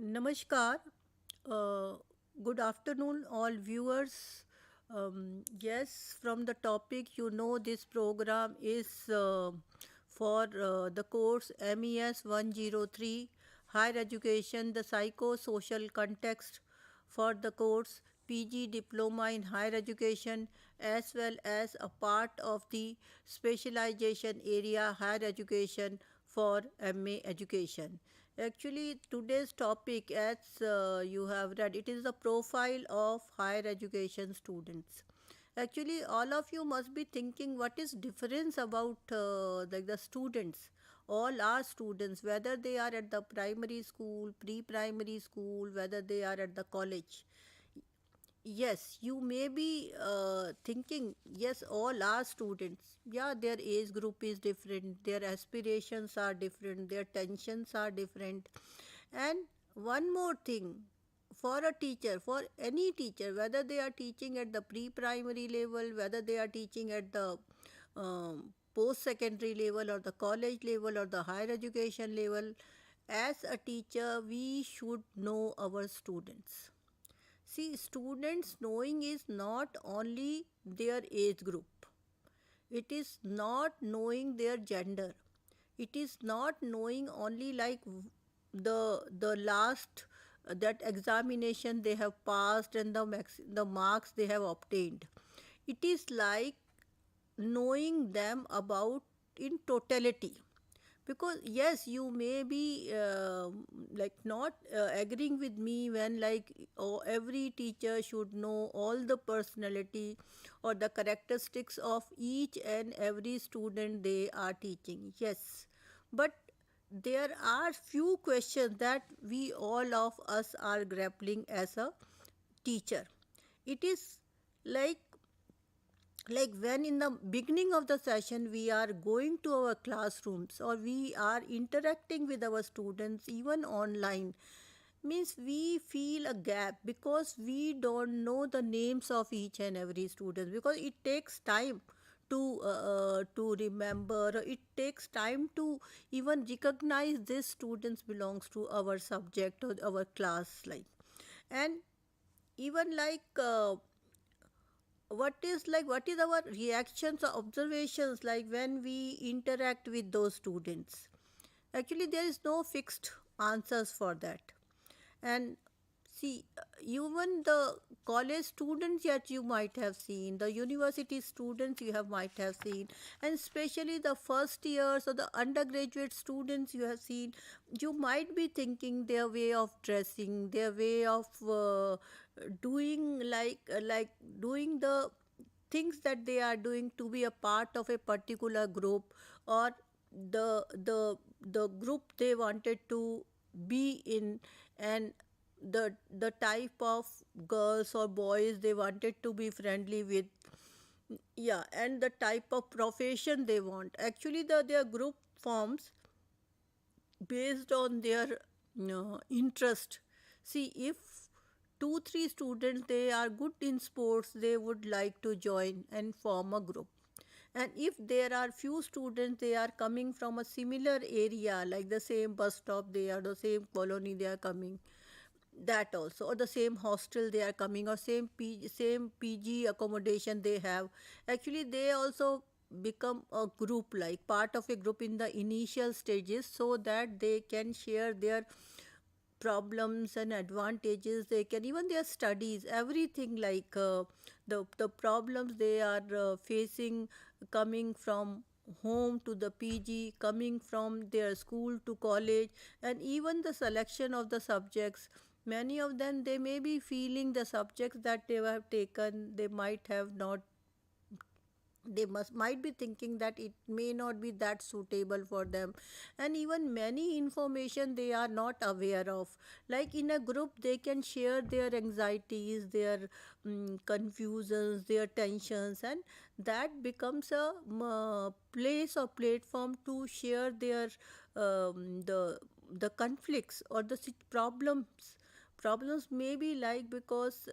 Namaskar. Uh, Good afternoon, all viewers. Yes, from the topic, this program is for the course MES 103 Higher Education, the Psychosocial Context for the course PG Diploma in Higher Education, as well as a part of the specialization area Higher Education for MA Education. Actually, today's topic, as you have read, it is the profile of higher education students. Actually, all of you must be thinking what is difference about the students. All are students, whether they are at the primary school, pre-primary school, whether they are at the college. Yes, you may be thinking, yes, all are students. Yeah, their age group is different, their aspirations are different, their tensions are different. And one more thing, for a teacher, for any teacher, whether they are teaching at the pre primary level, whether they are teaching at the post secondary level, or the college level, or the higher education level, as a teacher, we should know our students. See, students knowing is not only their age group, it is not knowing their gender, it is not knowing only like the last that examination they have passed and the marks they have obtained. It is like knowing them about in totality, because yes, you may be like not agreeing with me when like, oh, every teacher should know all the personality or the characteristics of each and every student they are teaching. Yes, but there are few questions that we all of us are grappling as a teacher. It is like when in the beginning of the session we are going to our classrooms, or we are interacting with our students even online, means we feel a gap because we don't know the names of each and every student, because it takes time to remember. It takes time to even recognize this students belongs to our subject or our class, like. And even like what is our reactions or observations like when we interact with those students. Actually, there is no fixed answers for that. And see, even the college students that you might have seen, the university students you have might have seen, and especially the first years or the undergraduate students you have seen, you might be thinking their way of dressing, their way of doing doing the things that they are doing to be a part of a particular group, or the group they wanted to be in, and the type of girls or boys they wanted to be friendly with. Yeah, and the type of profession they want. Actually, their group forms based on their interest. See, if two three students they are good in sports, they would like to join and form a group. And if there are few students they are coming from a similar area, like the same bus stop, they are the same colony they are coming, that also, or the same hostel they are coming, or same PG accommodation they have. Actually, they also become a group, like part of a group in the initial stages, so that they can share their problems and advantages. They can even their studies, everything, like the problems they are facing, coming from home to the PG, coming from their school to college, and even the selection of the subjects. Many of them, they may be feeling the subjects that they have taken, they might have not, they must might be thinking that it may not be that suitable for them. And even many information they are not aware of, like in a group they can share their anxieties, their confusions, their tensions, and that becomes a place or platform to share their the conflicts or the problems may be like, because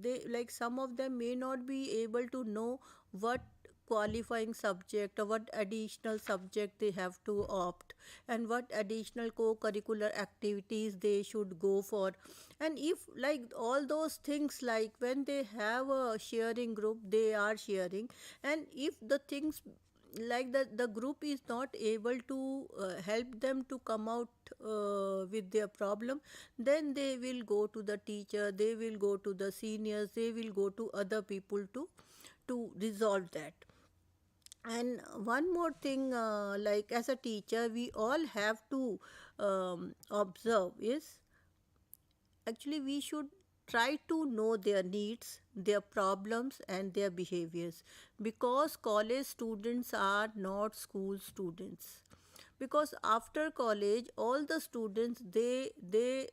they, like, some of them may not be able to know what qualifying subject or what additional subject they have to opt, and what additional co-curricular activities they should go for. And if like all those things, like when they have a sharing group, they are sharing. And if the things like the group is not able to help them to come out with their problem, then they will go to the teacher, they will go to the seniors, they will go to other people to resolve that. And one more thing, like as a teacher we all have to observe is, actually we should try to know their needs, their problems and their behaviors, because college students are not school students. Because after college all the students, they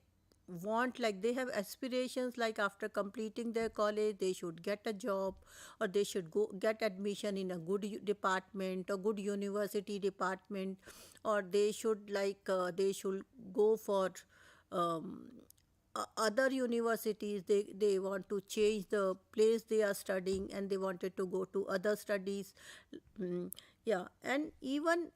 want, like they have aspirations, like after completing their college they should get a job, or they should go get admission in a good department or good university department, or they should they should go for um, other universities. They want to change the place they are studying and they wanted to go to other studies. Yeah, and even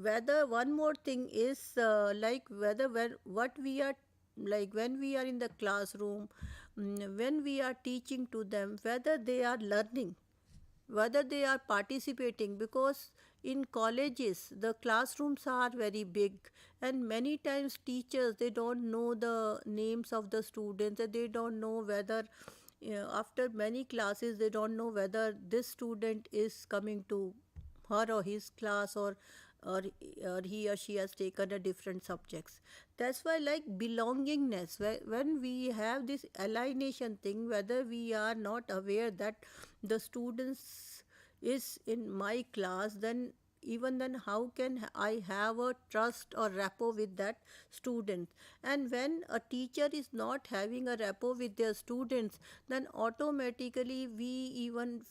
whether one more thing is, like whether when what we are, like when we are in the classroom, when we are teaching to them, whether they are learning, whether they are participating. Because in colleges the classrooms are very big, and many times teachers, they don't know the names of the students, and they don't know whether, after many classes, they don't know whether this student is coming to her or his class, or or he or she has taken a different subjects. That's why, like belongingness, when we have this alienation thing, whether we are not aware that the students is in my class, then even then how can I have a trust or rapport with that student? And when a teacher is not having a rapport with their students, then automatically we even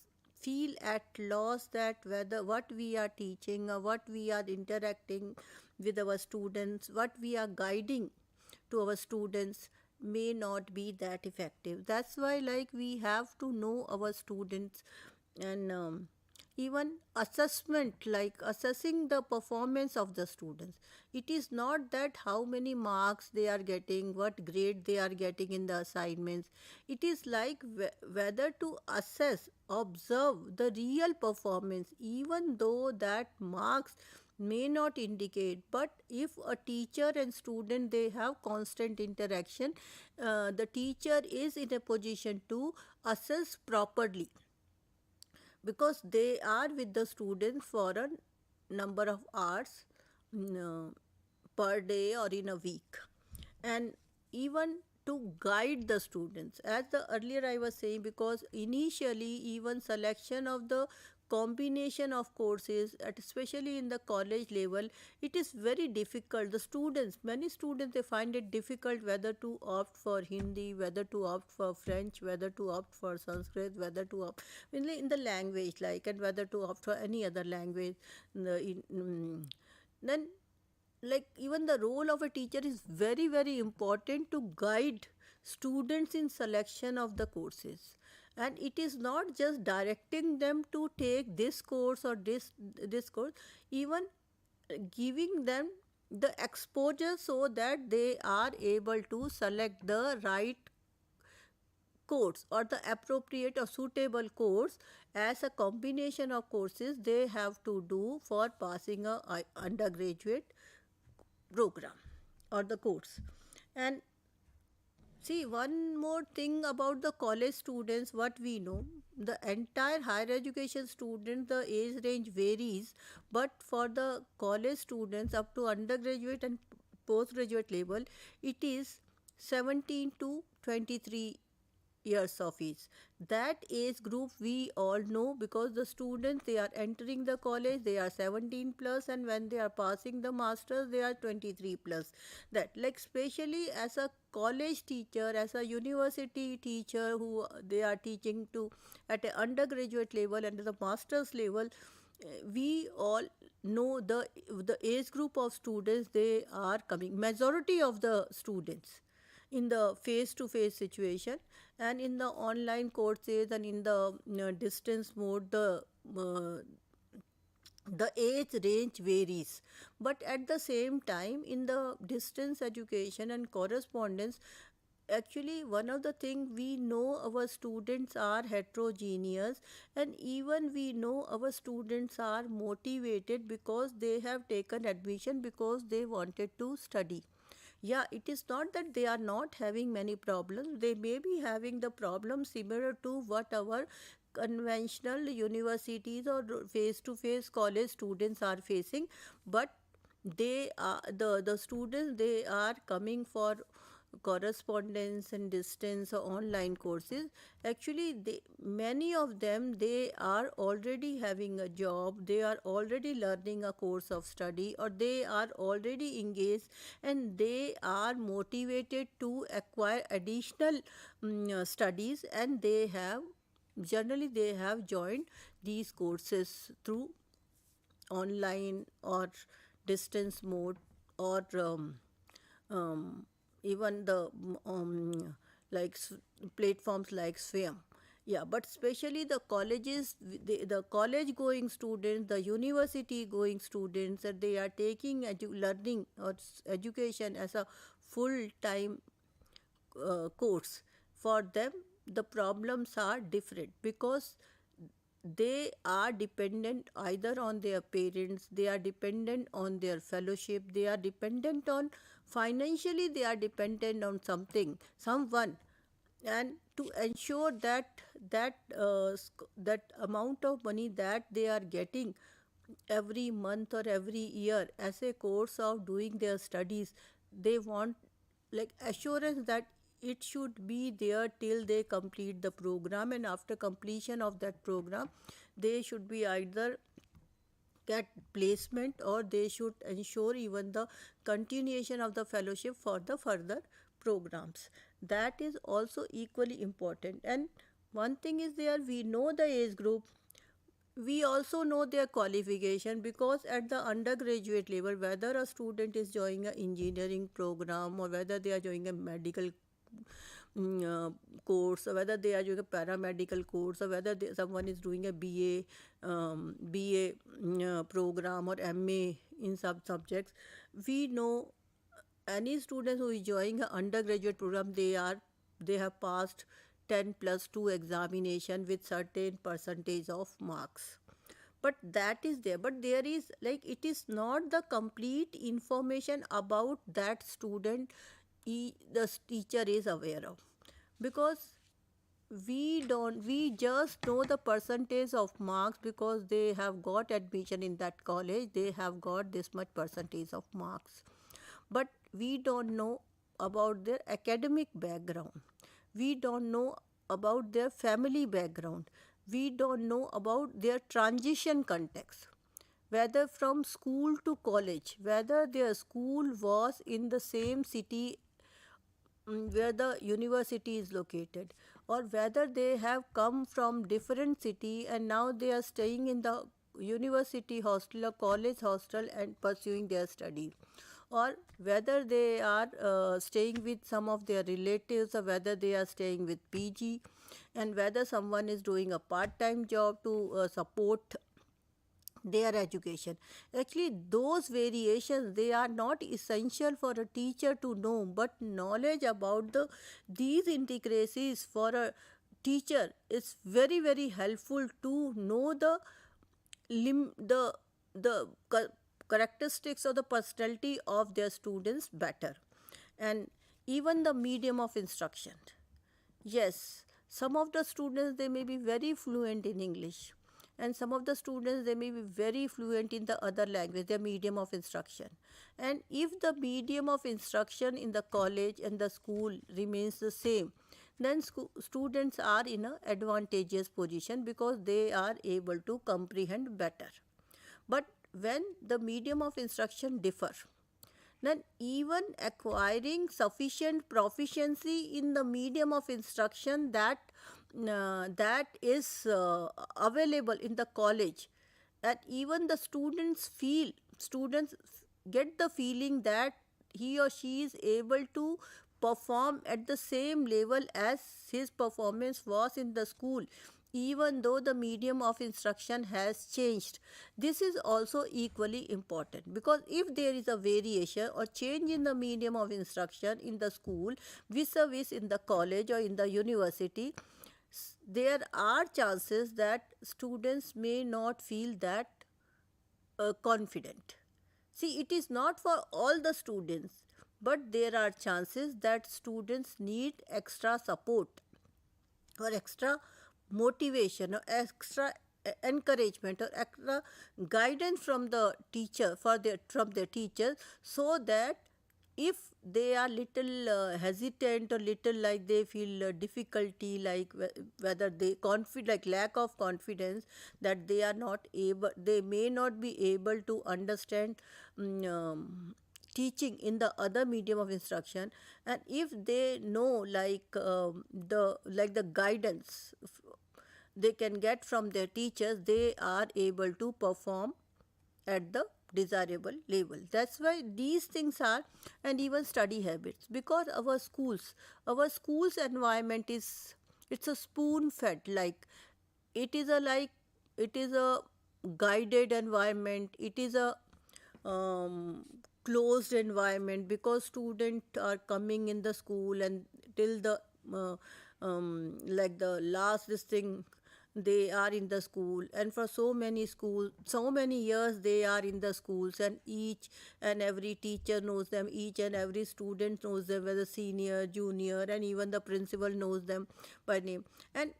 feel at loss that whether what we are teaching or what we are interacting with our students, what we are guiding to our students, may not be that effective. That's why, like, we have to know our students. And even assessment, like assessing the performance of the students, it is not that how many marks they are getting, what grade they are getting in the assignments. It is like whether to assess, observe the real performance, even though that marks may not indicate. But if a teacher and student, they have constant interaction, the teacher is in a position to assess properly, because they are with the students for a number of hours, mm, per day or in a week. And even to guide the students, as the earlier I was saying, because initially even selection of the combination of courses, especially in the college level, it is very difficult. The students, many students, they find it difficult whether to opt for Hindi, whether to opt for French, whether to opt for Sanskrit, whether to opt in the language, like, and whether to opt for any other language. Then, like, even the role of a teacher is very very important to guide students in selection of the courses. And it is not just directing them to take this course or this course, even giving them the exposure so that they are able to select the right course or the appropriate or suitable course, as a combination of courses they have to do for passing a undergraduate program or the course. And see, one more thing about the college students, what we know, the entire higher education student, the age range varies, but for the college students up to undergraduate and postgraduate level, it is 17 to 23 years of age. That age group we all know, because the students, they are entering the college, they are 17 plus, and when they are passing the masters they are 23 plus. That, like, especially as a college teacher, as a university teacher, who they are teaching to at an undergraduate level and at the masters level, we all know the age group of students they are coming. Majority of the students in the face to face situation, and in the online courses and in the distance mode, the uh, the age range varies, but at the same time in the distance education and correspondence, actually one of the thing we know our students are heterogeneous, and even we know our students are motivated because they have taken admission because they wanted to study. Yeah, it is not that they are not having many problems. They may be having the problems similar to what our conventional universities or face to face college students are facing, but they are the students, they are coming for correspondence and distance or online courses. Actually many of them, they are already having a job, they are already learning a course of study, or they are already engaged, and they are motivated to acquire additional studies, and they have generally they have joined these courses through online or distance mode, or um, even the like platforms like swim. Yeah, but especially the colleges, the college going students, the university going students, that they are taking learning or education as a full time course. For them the problems are different because they are dependent either on their parents, they are dependent on their fellowship, they are dependent on financially, they are dependent on something, someone, and to ensure that that amount of money that they are getting every month or every year as a course of doing their studies, they want like assurance that it should be there till they complete the program, and after completion of that program they should be either get placement, or they should ensure even the continuation of the fellowship for the further programs. That is also equally important. And one thing is there, we know the age group, we also know their qualification, because at the undergraduate level, whether a student is joining an engineering program or whether they are joining a medical course, or whether they are doing a paramedical course, or whether someone is doing a BA program or MA in some subjects, we know any student who is joining an undergraduate program, they have passed 10 plus 2 examination with certain percentage of marks. But that is there, but there is like it is not the complete information about that student the teacher is aware of, because we just know the percentage of marks because they have got admission in that college, they have got this much percentage of marks, but we don't know about their academic background, we don't know about their family background, we don't know about their transition context, whether from school to college, whether their school was in the same city where the university is located, or whether they have come from different city and now they are staying in the university hostel or college hostel and pursuing their studies, or whether they are staying with some of their relatives, or whether they are staying with PG, and whether someone is doing a part time job to support their education. Actually those variations, they are not essential for a teacher to know, but knowledge about these intricacies for a teacher is very very helpful to know the the characteristics of the personality of their students better. And even the medium of instruction, yes, some of the students they may be very fluent in English, and some of the students they may be very fluent in the other language, their medium of instruction. And if the medium of instruction in the college and the school remains the same, then students are in an advantageous position because they are able to comprehend better. But when the medium of instruction differ, then even acquiring sufficient proficiency in the medium of instruction that is available in the college, that even the students get the feeling that he or she is able to perform at the same level as his performance was in the school, even though the medium of instruction has changed. This is also equally important, because if there is a variation or change in the medium of instruction in the school vis-a-vis in the college or in the university, there are chances that students may not feel that confident. See, it is not for all the students, but there are chances that students need extra support or extra motivation or extra encouragement or extra guidance from the teacher for their from their teachers, so that if they are little hesitant or little like they feel difficulty, like whether they like lack of confidence, that they are not able, they may not be able to understand teaching in the other medium of instruction, and if they know like the guidance they can get from their teachers, they are able to perform at the desirable level. That's why these things are, and even study habits, because our schools environment is, it's a spoon fed, like it is a like it is a guided environment, it is a um, closed environment, because students are coming in the school and till the uh, like the last this thing they are in the school, and for so many schools, so many years they are in the schools, and each and every teacher knows them, each and every student knows them, whether senior, junior, and even the principal knows them by name. And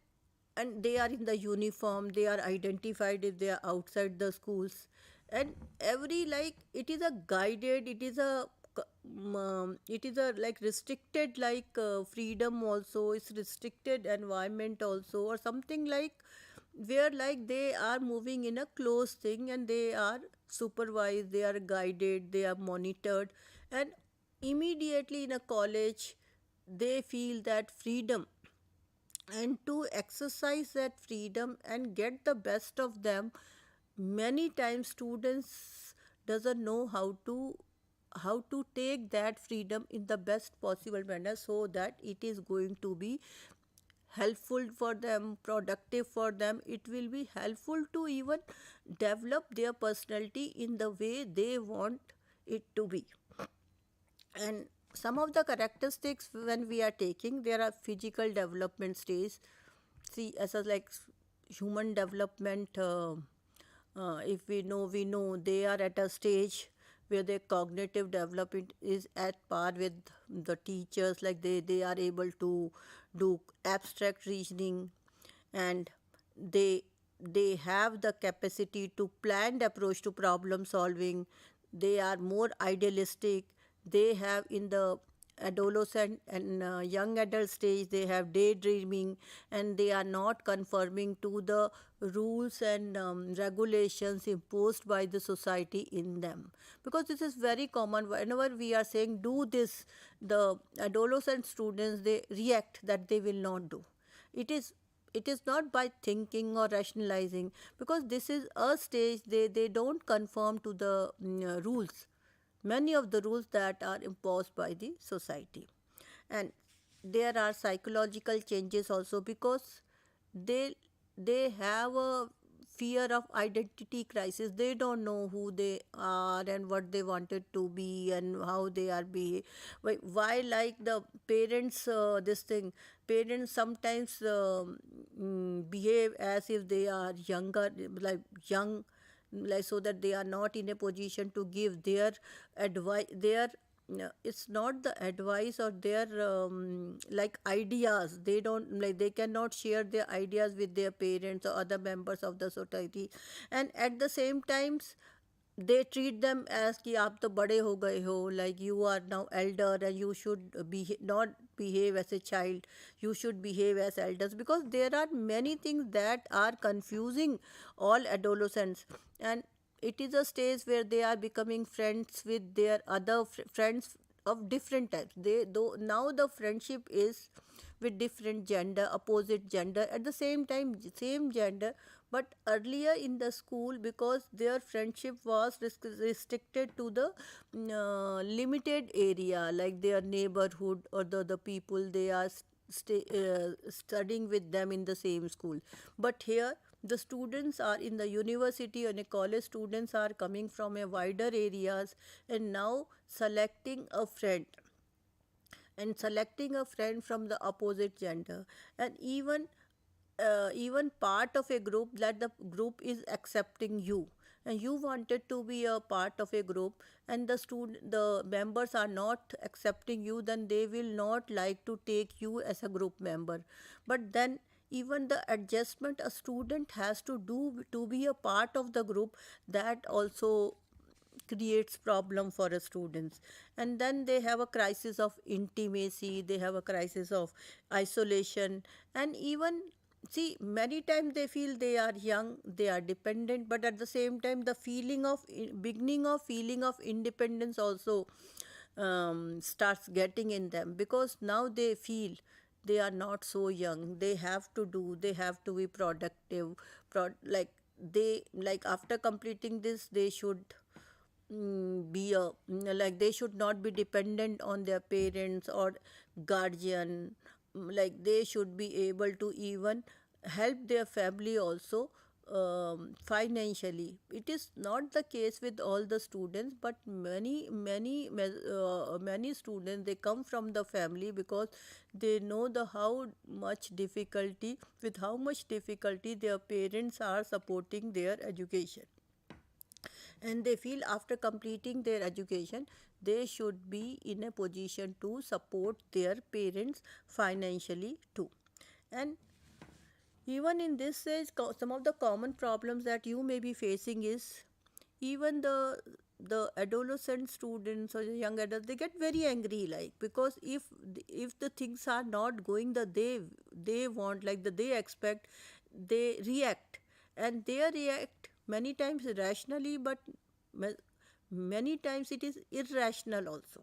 they are in the uniform, they are identified if they are outside the schools, and every, like it is a guided, it is a like restricted, like freedom also, it's restricted environment also, or something like where like they are moving in a closed thing, and they are supervised, they are guided, they are monitored. And immediately in a college they feel that freedom, and to exercise that freedom and get the best of them, many times students doesn't know how to take that freedom in the best possible manner, so that it is going to be helpful for them, productive for them, it will be helpful to even develop their personality in the way they want it to be. And some of the characteristics when we are taking, there are physical development stage. See, as a like human development, if we know they are at a stage where their cognitive development is at par with the teachers, like they are able to do abstract reasoning, and they they have the capacity to planned approach to problem solving, they are more idealistic, they have in the adolescent and young adult stage they have daydreaming, and they are not conforming to the rules and regulations imposed by the society in them, because this is very common. Whenever we are saying do this, the adolescent students, they react that they will not do it. Is it is not by thinking or rationalizing, because this is a stage they don't conform to the rules, many of the rules that are imposed by the society. And there are psychological changes also, because they they have a fear of identity crisis, they don't know who they are and what they wanted to be and how they are be. Why like the parents, this thing, parents sometimes behave as if they are younger, like young, like so that they are not in a position to give their advice, their no, it's not the advice or their like ideas, they don't, like they cannot share their ideas with their parents or other members of the society. And at the same times they treat them as कि आप तो बड़े हो गए हो, like you are now elder and you should be not behave as a child, you should behave as elders, because there are many things that are confusing all adolescents. And it is a stage where they are becoming friends with their other friends of different types. They though now the friendship is with different gender, opposite gender, at the same time same gender. But earlier in the school, because their friendship was restricted to the limited area, like their neighborhood or the people they are studying with them in the same school. But here the students are in the university and a college, students are coming from a wider areas and now selecting a friend from the opposite gender, and even part of a group that the group is accepting you, and you wanted to be a part of a group and the members are not accepting you, then they will not like to take you as a group member. But then even the adjustment a student has to do to be a part of the group, that also creates problem for a students. And then they have a crisis of intimacy, they have a crisis of isolation, and even see many times they feel they are young, they are dependent, but at the same time the beginning of feeling of independence also starts getting in them, because now they feel they are not so young, they have to be productive, like they, like after completing this they should be a, like they should not be dependent on their parents or guardian. Like they should be able to even help their family also financially. It is not the case with all the students, but many students, they come from the family because they know the how much difficulty their parents are supporting their education, and they feel after completing their education they should be in a position to support their parents financially too. And even in this stage, some of the common problems that you may be facing is, even the adolescent students or the young adults, they get very angry, like, because if the things are not going the they want, like they expect, they react, and they react many times rationally, but ma- many times it is irrational also.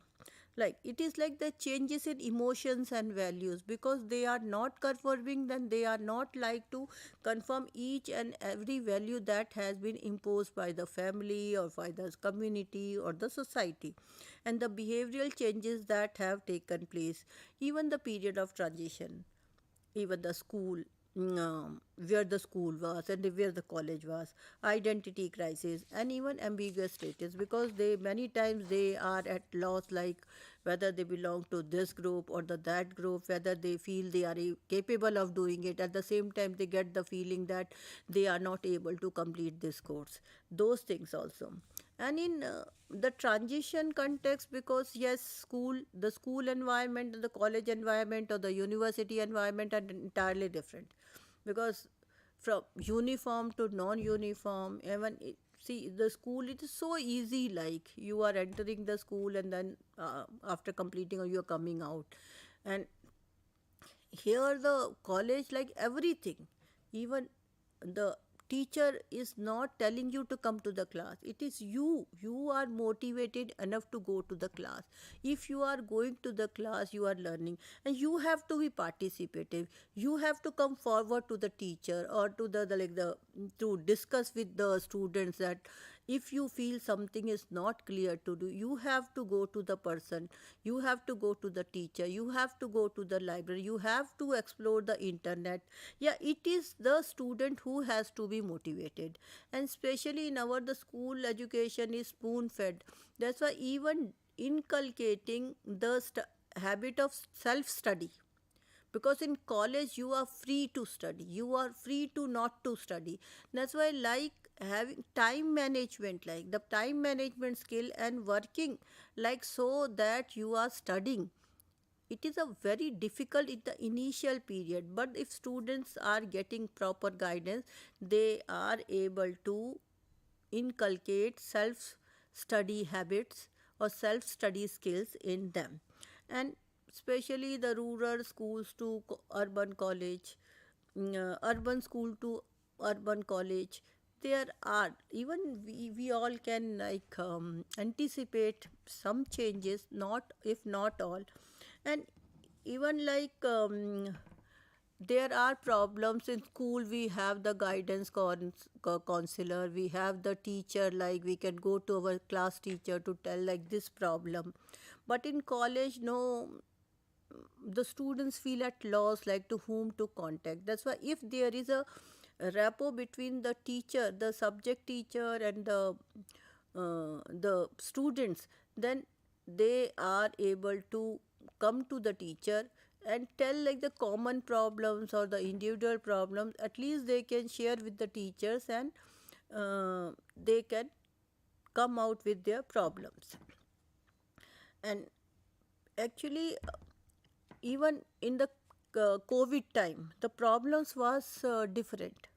Like it is like the changes in emotions and values, because they are not confirming, then they are not like to confirm each and every value that has been imposed by the family or by the community or the society, and the behavioral changes that have taken place, even the period of transition, even the school, where the school was and where the college was, identity crisis, and even ambiguous status, because they many times they are at loss, like whether they belong to this group or the that group, whether they feel they are capable of doing it, at the same time they get the feeling that they are not able to complete this course, those things also. And in the transition context, because yes, the school environment, the college environment or the university environment are entirely different, because from uniform to non-uniform, even see the school, it is so easy, like you are entering the school and then after completing or you are coming out. And here the college, like everything, even the teacher is not telling you to come to the class, it is you are motivated enough to go to the class. If you are going to the class, you are learning, and you have to be participative, you have to come forward to the teacher or to the to discuss with the students, that if you feel something is not clear to do, you have to go to the person, you have to go to the teacher, you have to go to the library, you have to explore the internet. Yeah, it is the student who has to be motivated, and especially in our the school education is spoon fed. That's why even inculcating the habit of self study, because in college you are free to study, you are free to not to study. That's why, like, having time management, like the time management skill and working, like, so that you are studying, it is a very difficult in the initial period, but if students are getting proper guidance, they are able to inculcate self study habits or self study skills in them. And especially the rural schools to urban college, urban school to urban college, there are, even we all can, like, anticipate some changes, not if not all. And even like, there are problems in school, we have the guidance counselor, we have the teacher, like we can go to our class teacher to tell like this problem. But in college, no, the students feel at loss, like to whom to contact. That's why if there is a rapport between the teacher, the subject teacher, and the students, then they are able to come to the teacher and tell like the common problems or the individual problems. At least they can share with the teachers, and they can come out with their problems. And actually, even in the COVID time, the problems was different.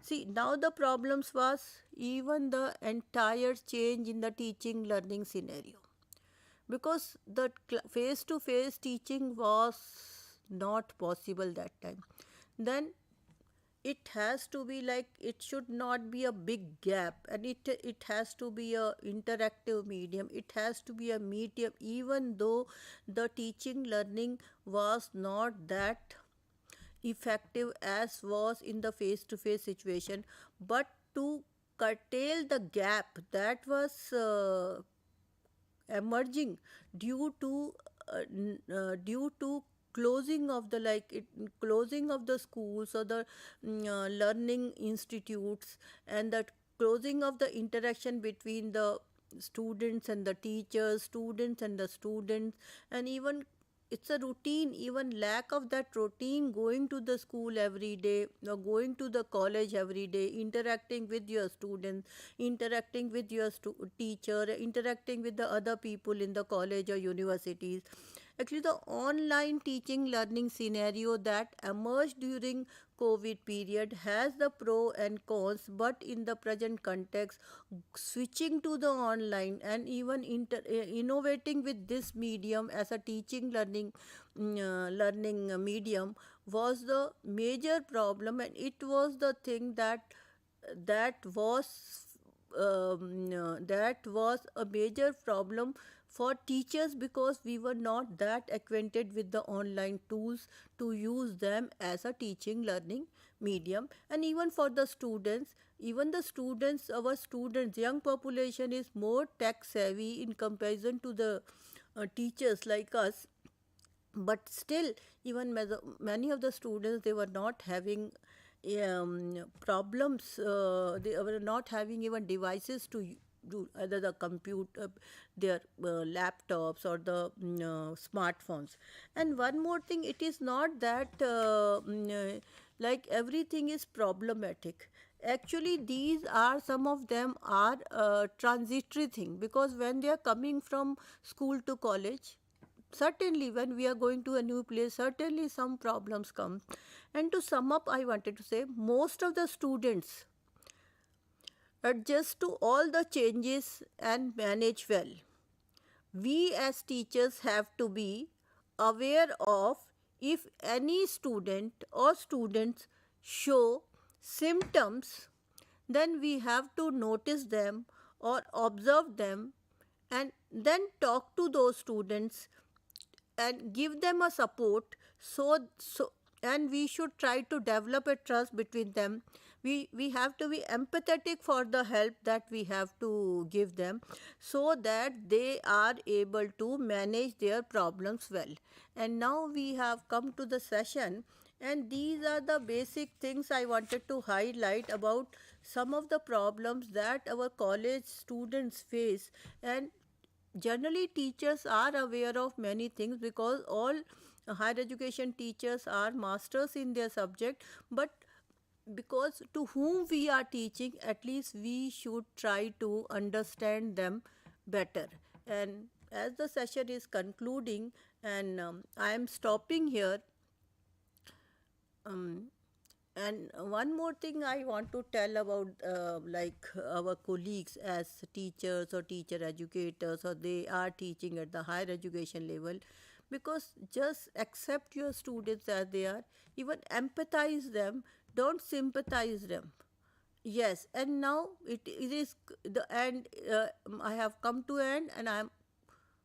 See, now the problems was even the entire change in the teaching learning scenario, because the face to face teaching was not possible that time. Then it has to be like, it should not be a big gap, and it has to be a interactive medium, it has to be a medium, even though the teaching learning was not that effective as was in the face to face situation. But to curtail the gap that was emerging due to due to closing of the closing of the schools or the learning institutes, and that closing of the interaction between the students and the teachers, students and the students, and even it's a routine, even lack of that routine, going to the school every day or going to the college every day, interacting with your students, interacting with your teacher, interacting with the other people in the college or universities. Actually, the online teaching learning scenario that emerged during COVID period has the pro and cons, but in the present context, switching to the online and even innovating with this medium as a teaching learning medium was the major problem, and it was the thing that was that was a major problem for teachers, because we were not that acquainted with the online tools to use them as a teaching learning medium. And even for the students, even the students, our students, young population is more tech savvy in comparison to the teachers like us. But still, even many of the students, they were not having problems, they were not having even devices to do either the computer, their laptops or the smartphones. And one more thing, it is not that like everything is problematic. Actually, these are, some of them are transitory thing, because when they are coming from school to college, certainly when we are going to a new place, certainly some problems come. And to sum up, I wanted to say most of the students adjust to all the changes and manage well. We as teachers have to be aware of, if any student or students show symptoms, then we have to notice them or observe them, and then talk to those students and give them a support. And we should try to develop a trust between them. We have to be empathetic for the help that we have to give them, so that they are able to manage their problems well. And now we have come to the session, and these are the basic things I wanted to highlight about some of the problems that our college students face. And generally teachers are aware of many things, because all higher education teachers are masters in their subject. But because to whom we are teaching, at least we should try to understand them better. And as the session is concluding, and I am stopping here, um, and one more thing I want to tell about like our colleagues as teachers or teacher educators, or they are teaching at the higher education level, because just accept your students as they are, even empathize them, don't sympathize them. Yes, and now it is the end. I have come to end, and I am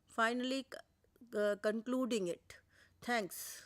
finally concluding it. Thanks.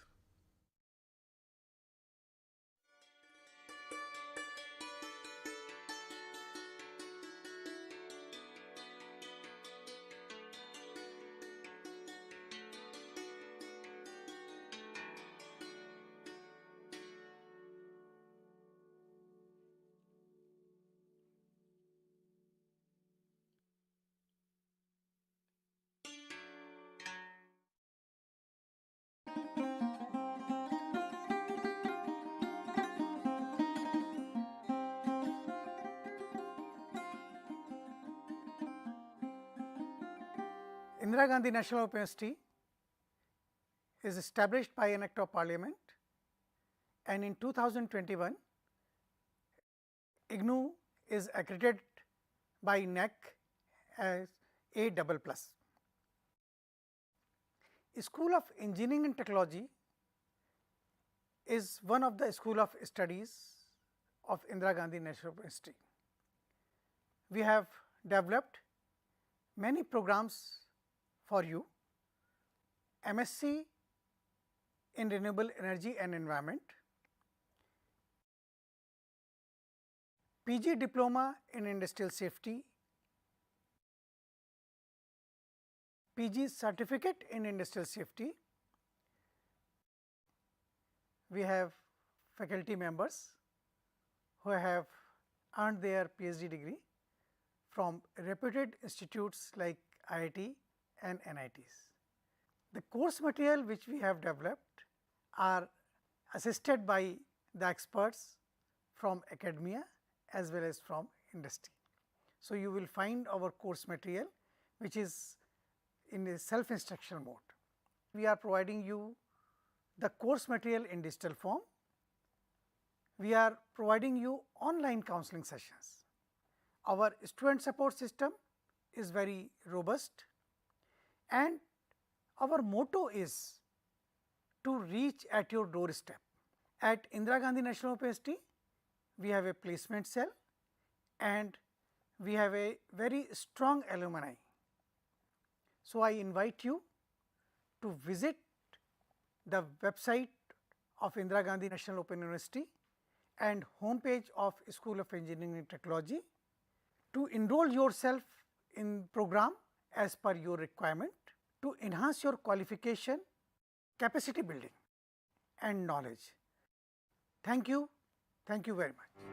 Indira Gandhi National Open University is established by an Act of Parliament, and in 2021 IGNOU is accredited by NEC as A++. School of Engineering and Technology is one of the school of studies of Indira Gandhi National University. We have developed many programs for you: MSc in Renewable Energy and Environment, PG Diploma in Industrial Safety, PG Certificate in Industrial Safety. We have faculty members who have earned their PhD degree from reputed institutes like IIT and NITs. The course material which we have developed are assisted by the experts from academia as well as from industry. So, you will find our course material which is in a self-instruction mode. We are providing you the course material in digital form. We are providing you online counseling sessions. Our student support system is very robust, and our motto is to reach at your doorstep. At Indira Gandhi National Open University, we have a placement cell and we have a very strong alumni. So, I invite you to visit the website of Indira Gandhi National Open University and homepage of School of Engineering and Technology to enroll yourself in program as per your requirement to enhance your qualification, capacity building and knowledge. Thank you very much.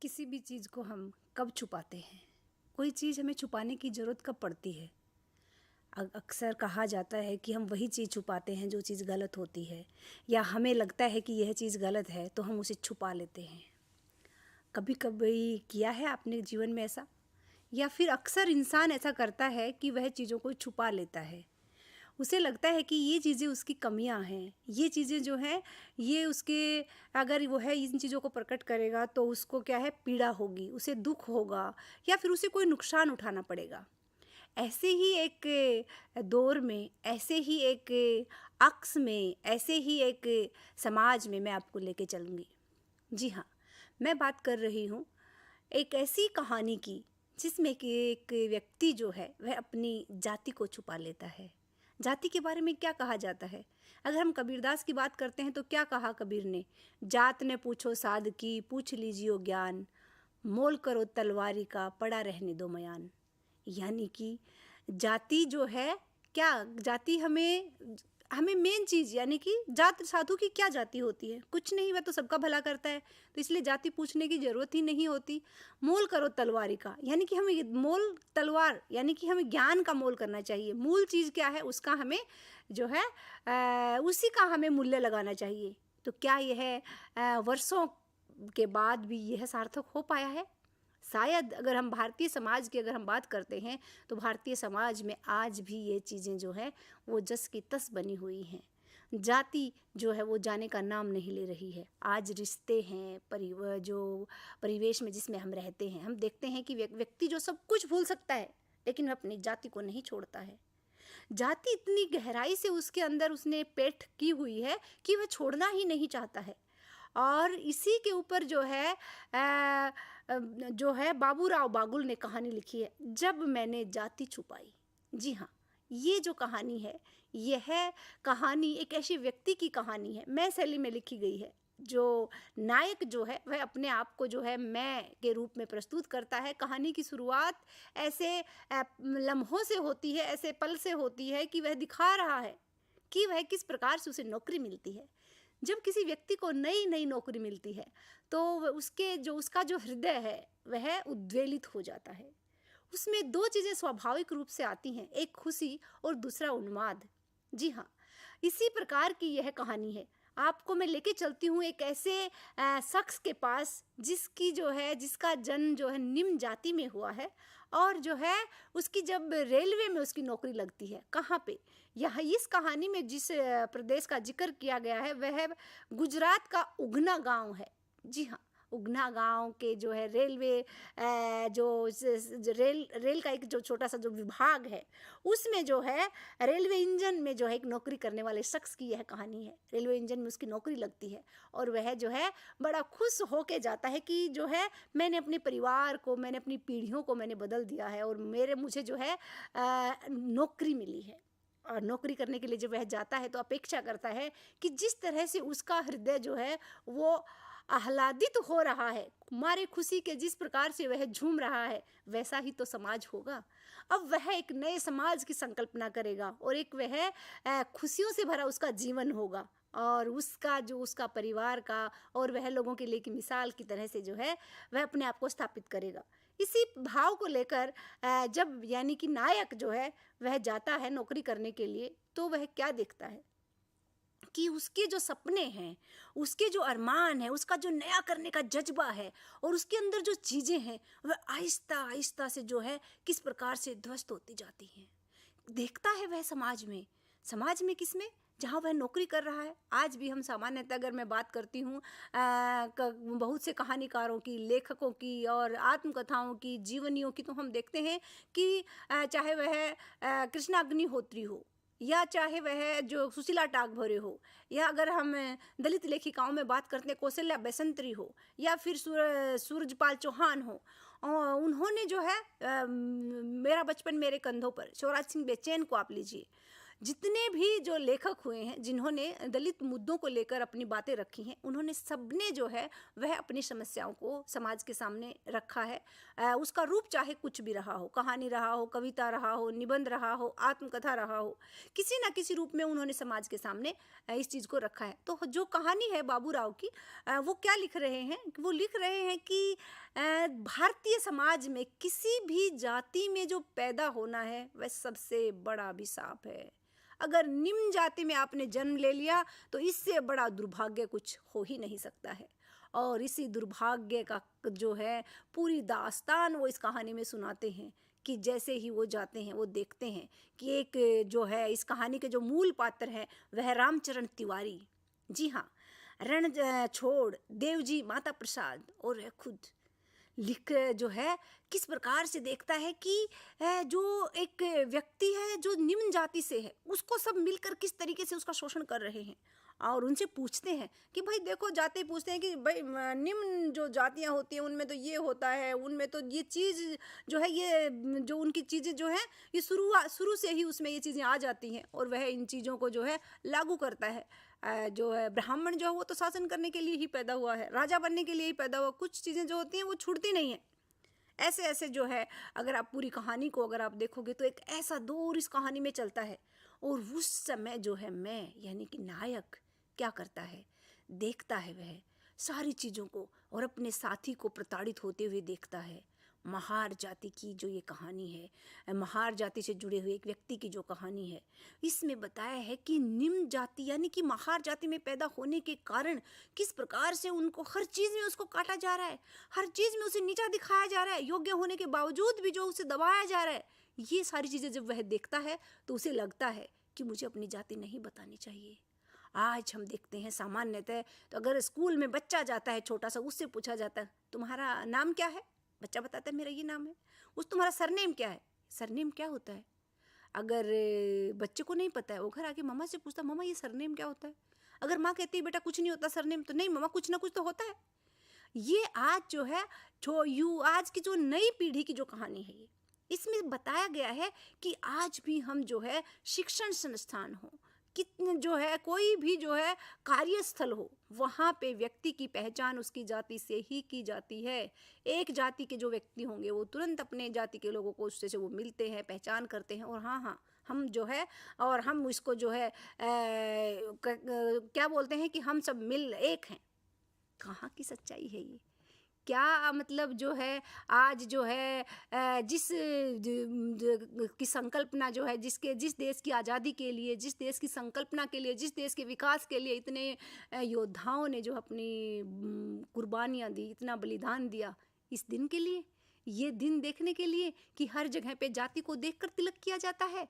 किसी भी चीज़ को हम कब छुपाते हैं? कोई चीज़ हमें छुपाने की ज़रूरत कब पड़ती है? अक्सर कहा जाता है कि हम वही चीज़ छुपाते हैं जो चीज़ गलत होती है, या हमें लगता है कि यह चीज़ गलत है तो हम उसे छुपा लेते हैं। कभी कभी किया है आपने जीवन में ऐसा? या फिर अक्सर इंसान ऐसा करता है कि वह चीज़ों को छुपा लेता है। उसे लगता है कि ये चीज़ें उसकी कमियां हैं, ये चीज़ें जो हैं ये उसके, अगर वो है इन चीज़ों को प्रकट करेगा तो उसको क्या है, पीड़ा होगी, उसे दुख होगा, या फिर उसे कोई नुकसान उठाना पड़ेगा। ऐसे ही एक दौर में, ऐसे ही एक अक्स में, ऐसे ही एक समाज में मैं आपको लेके चलूँगी। जी हाँ, मैं बात कर रही हूँ एक ऐसी कहानी की जिसमें कि एक व्यक्ति जो है वह अपनी जाति को छुपा लेता है। जाति के बारे में क्या कहा जाता है? अगर हम कबीरदास की बात करते हैं तो क्या कहा कबीर ने? जात ने पूछो साध की, पूछ लीजियो ज्ञान, मोल करो तलवारी का, पड़ा रहने दो मयान। यानी कि जाति जो है, क्या जाति हमें मेन चीज़, यानी कि जात साधु की क्या जाति होती है? कुछ नहीं, वह तो सबका भला करता है, तो इसलिए जाति पूछने की ज़रूरत ही नहीं होती। मोल करो तलवारी का, यानी कि हमें मोल तलवार, यानी कि हमें ज्ञान का मोल करना चाहिए। मूल चीज़ क्या है उसका हमें जो है उसी का हमें मूल्य लगाना चाहिए। तो क्या यह वर्षों के बाद भी यह सार्थक हो पाया है? शायद अगर हम भारतीय समाज की अगर हम बात करते हैं तो भारतीय समाज में आज भी ये चीज़ें जो है वो जस की तस बनी हुई हैं। जाति जो है वो जाने का नाम नहीं ले रही है। आज रिश्ते हैं, जो परिवेश में जिसमें हम रहते हैं, हम देखते हैं कि व्यक्ति जो सब कुछ भूल सकता है लेकिन वह अपनी जाति को नहीं छोड़ता है। जाति इतनी गहराई से उसके अंदर उसने पेट की हुई है कि वह छोड़ना ही नहीं चाहता है। और इसी के ऊपर जो है बाबूराव बागुल ने कहानी लिखी है, जब मैंने जाति छुपाई। जी हाँ, ये जो कहानी है, यह कहानी एक ऐसे व्यक्ति की कहानी है, मैं शैली में लिखी गई है। जो नायक जो है वह अपने आप को जो है मैं के रूप में प्रस्तुत करता है। कहानी की शुरुआत ऐसे लम्हों से होती है, ऐसे पल से होती है कि वह दिखा रहा है कि वह किस प्रकार से उसे नौकरी मिलती है। जब किसी व्यक्ति को नई नई नौकरी मिलती है तो उसका जो हृदय है वह उद्वेलित हो जाता है। उसमें दो चीज़ें स्वाभाविक रूप से आती हैं, एक खुशी और दूसरा उन्माद। जी हाँ, इसी प्रकार की यह कहानी है। आपको मैं लेके चलती हूँ एक ऐसे शख्स के पास जिसका जन्म जो है निम्न जाति में हुआ है और जो है उसकी जब रेलवे में उसकी नौकरी लगती है। कहाँ पे? यहाँ इस कहानी में जिस प्रदेश का जिक्र किया गया है वह गुजरात का उगना गांव है। जी हाँ, उगना गांव के जो है रेलवे रेल का एक जो छोटा सा जो विभाग है उसमें जो है रेलवे इंजन में जो है एक नौकरी करने वाले शख्स की यह कहानी है। रेलवे इंजन में उसकी नौकरी लगती है और वह जो है बड़ा खुश होके जाता है कि जो है मैंने अपने परिवार को, मैंने अपनी पीढ़ियों को मैंने बदल दिया है और मुझे जो है नौकरी मिली है। और नौकरी करने के लिए जब वह जाता है तो अपेक्षा करता है कि जिस तरह से उसका हृदय जो है वो आह्लादित हो रहा है, मारे खुशी के जिस प्रकार से वह झूम रहा है, वैसा ही तो समाज होगा। अब वह एक नए समाज की संकल्पना करेगा और एक वह खुशियों से भरा उसका जीवन होगा और उसका परिवार का और वह लोगों के लिए की मिसाल की तरह से जो है वह अपने आप को स्थापित करेगा। इसी भाव को लेकर जब यानी कि नायक जो है वह जाता है नौकरी करने के लिए तो वह क्या देखता है कि उसके जो सपने हैं, उसके जो अरमान है, उसका जो नया करने का जज्बा है और उसके अंदर जो चीज़ें हैं वह आहिस्ता आहिस्ता से जो है किस प्रकार से ध्वस्त होती जाती हैं। देखता है वह समाज में किसमें? जहाँ वह नौकरी कर रहा है। आज भी हम सामान्यतः अगर मैं बात करती हूँ बहुत से कहानीकारों की, लेखकों की और आत्मकथाओं की, जीवनियों की, तो हम देखते हैं कि चाहे वह कृष्णा अग्निहोत्री हो या चाहे वह जो सुशीला टागभरे हो या अगर हम दलित लेखिकाओं में बात करते हैं कौशल्या बेसंतरी हो या फिर सूरजपाल चौहान हो, उन्होंने जो है मेरा बचपन मेरे कंधों पर, शिवराज सिंह बेचैन को आप लीजिए, जितने भी जो लेखक हुए हैं जिन्होंने दलित मुद्दों को लेकर अपनी बातें रखी हैं, उन्होंने सबने जो है वह अपनी समस्याओं को समाज के सामने रखा है। उसका रूप चाहे कुछ भी रहा हो, कहानी रहा हो, कविता रहा हो, निबंध रहा हो, आत्मकथा रहा हो, किसी न किसी रूप में उन्होंने समाज के सामने इस चीज़ को रखा है। तो जो कहानी है बाबूराव की, वो क्या लिख रहे हैं? वो लिख रहे हैं कि भारतीय समाज में किसी भी जाति में जो पैदा होना है वह सबसे बड़ा अभिशाप है। अगर निम्न जाति में आपने जन्म ले लिया तो इससे बड़ा दुर्भाग्य कुछ हो ही नहीं सकता है। और इसी दुर्भाग्य का जो है पूरी दास्तान वो इस कहानी में सुनाते हैं कि जैसे ही वो जाते हैं वो देखते हैं कि एक जो है इस कहानी के जो मूल पात्र हैं वह रामचरण तिवारी, जी हाँ, रण छोड़, देवजी, माता प्रसाद और खुद लिख जो है किस प्रकार से देखता है कि जो एक व्यक्ति है जो निम्न जाति से है उसको सब मिलकर किस तरीके से उसका शोषण कर रहे हैं। और उनसे पूछते हैं कि भाई देखो, जाते पूछते हैं कि भाई निम्न जो जातियां होती हैं उनमें तो ये होता है, उनमें तो ये चीज़ जो है, ये जो उनकी चीज़ें जो हैं ये शुरू से ही उसमें ये चीज़ें आ जाती हैं और वह इन चीज़ों को जो है लागू करता है। जो है ब्राह्मण जो है वो तो शासन करने के लिए ही पैदा हुआ है, राजा बनने के लिए ही पैदा हुआ, कुछ चीज़ें जो होती हैं वो छूटती नहीं हैं। ऐसे ऐसे जो है अगर आप पूरी कहानी को अगर आप देखोगे तो एक ऐसा दौर इस कहानी में चलता है। और उस समय जो है मैं यानी कि नायक क्या करता है, देखता है वह सारी चीज़ों को और अपने साथी को प्रताड़ित होते हुए देखता है। महार जाति की जो ये कहानी है, महार जाति से जुड़े हुए एक व्यक्ति की जो कहानी है, इसमें बताया है कि निम्न जाति यानी कि महार जाति में पैदा होने के कारण किस प्रकार से उनको हर चीज़ में उसको काटा जा रहा है, हर चीज़ में उसे नीचा दिखाया जा रहा है, योग्य होने के बावजूद भी जो उसे दबाया जा रहा है। ये सारी चीज़ें जब वह देखता है तो उसे लगता है कि मुझे अपनी जाति नहीं बतानी चाहिए। आज हम देखते हैं सामान्यतः, तो अगर स्कूल में बच्चा जाता है छोटा सा, उससे पूछा जाता है तुम्हारा नाम क्या है, बच्चा बताता है मेरा ये नाम है। तुम्हारा सरनेम क्या है, सरनेम क्या होता है। अगर बच्चे को नहीं पता है, वो घर आके मम्मा से पूछता मम्मा ये सरनेम क्या होता है। अगर माँ कहती है बेटा कुछ नहीं होता सरनेम, तो नहीं मम्मा कुछ ना कुछ तो होता है। ये आज जो है आज की जो नई पीढ़ी की जो कहानी है, ये इसमें बताया गया है कि आज भी हम जो है शिक्षण संस्थान हो, कितने जो है कोई भी जो है कार्यस्थल हो, वहाँ पे व्यक्ति की पहचान उसकी जाति से ही की जाती है। एक जाति के जो व्यक्ति होंगे वो तुरंत अपने जाति के लोगों को उससे वो मिलते हैं, पहचान करते हैं, और हाँ हम जो है और हम इसको जो है क्या बोलते हैं कि हम सब मिल एक हैं। कहाँ की सच्चाई है ये, क्या मतलब जो है आज जो है जिस की संकल्पना जो है जिस देश की आज़ादी के लिए, जिस देश की संकल्पना के लिए, जिस देश के विकास के लिए इतने योद्धाओं ने जो अपनी कुर्बानियाँ दी, इतना बलिदान दिया, इस दिन के लिए, ये दिन देखने के लिए कि हर जगह पे जाति को देखकर तिलक किया जाता है।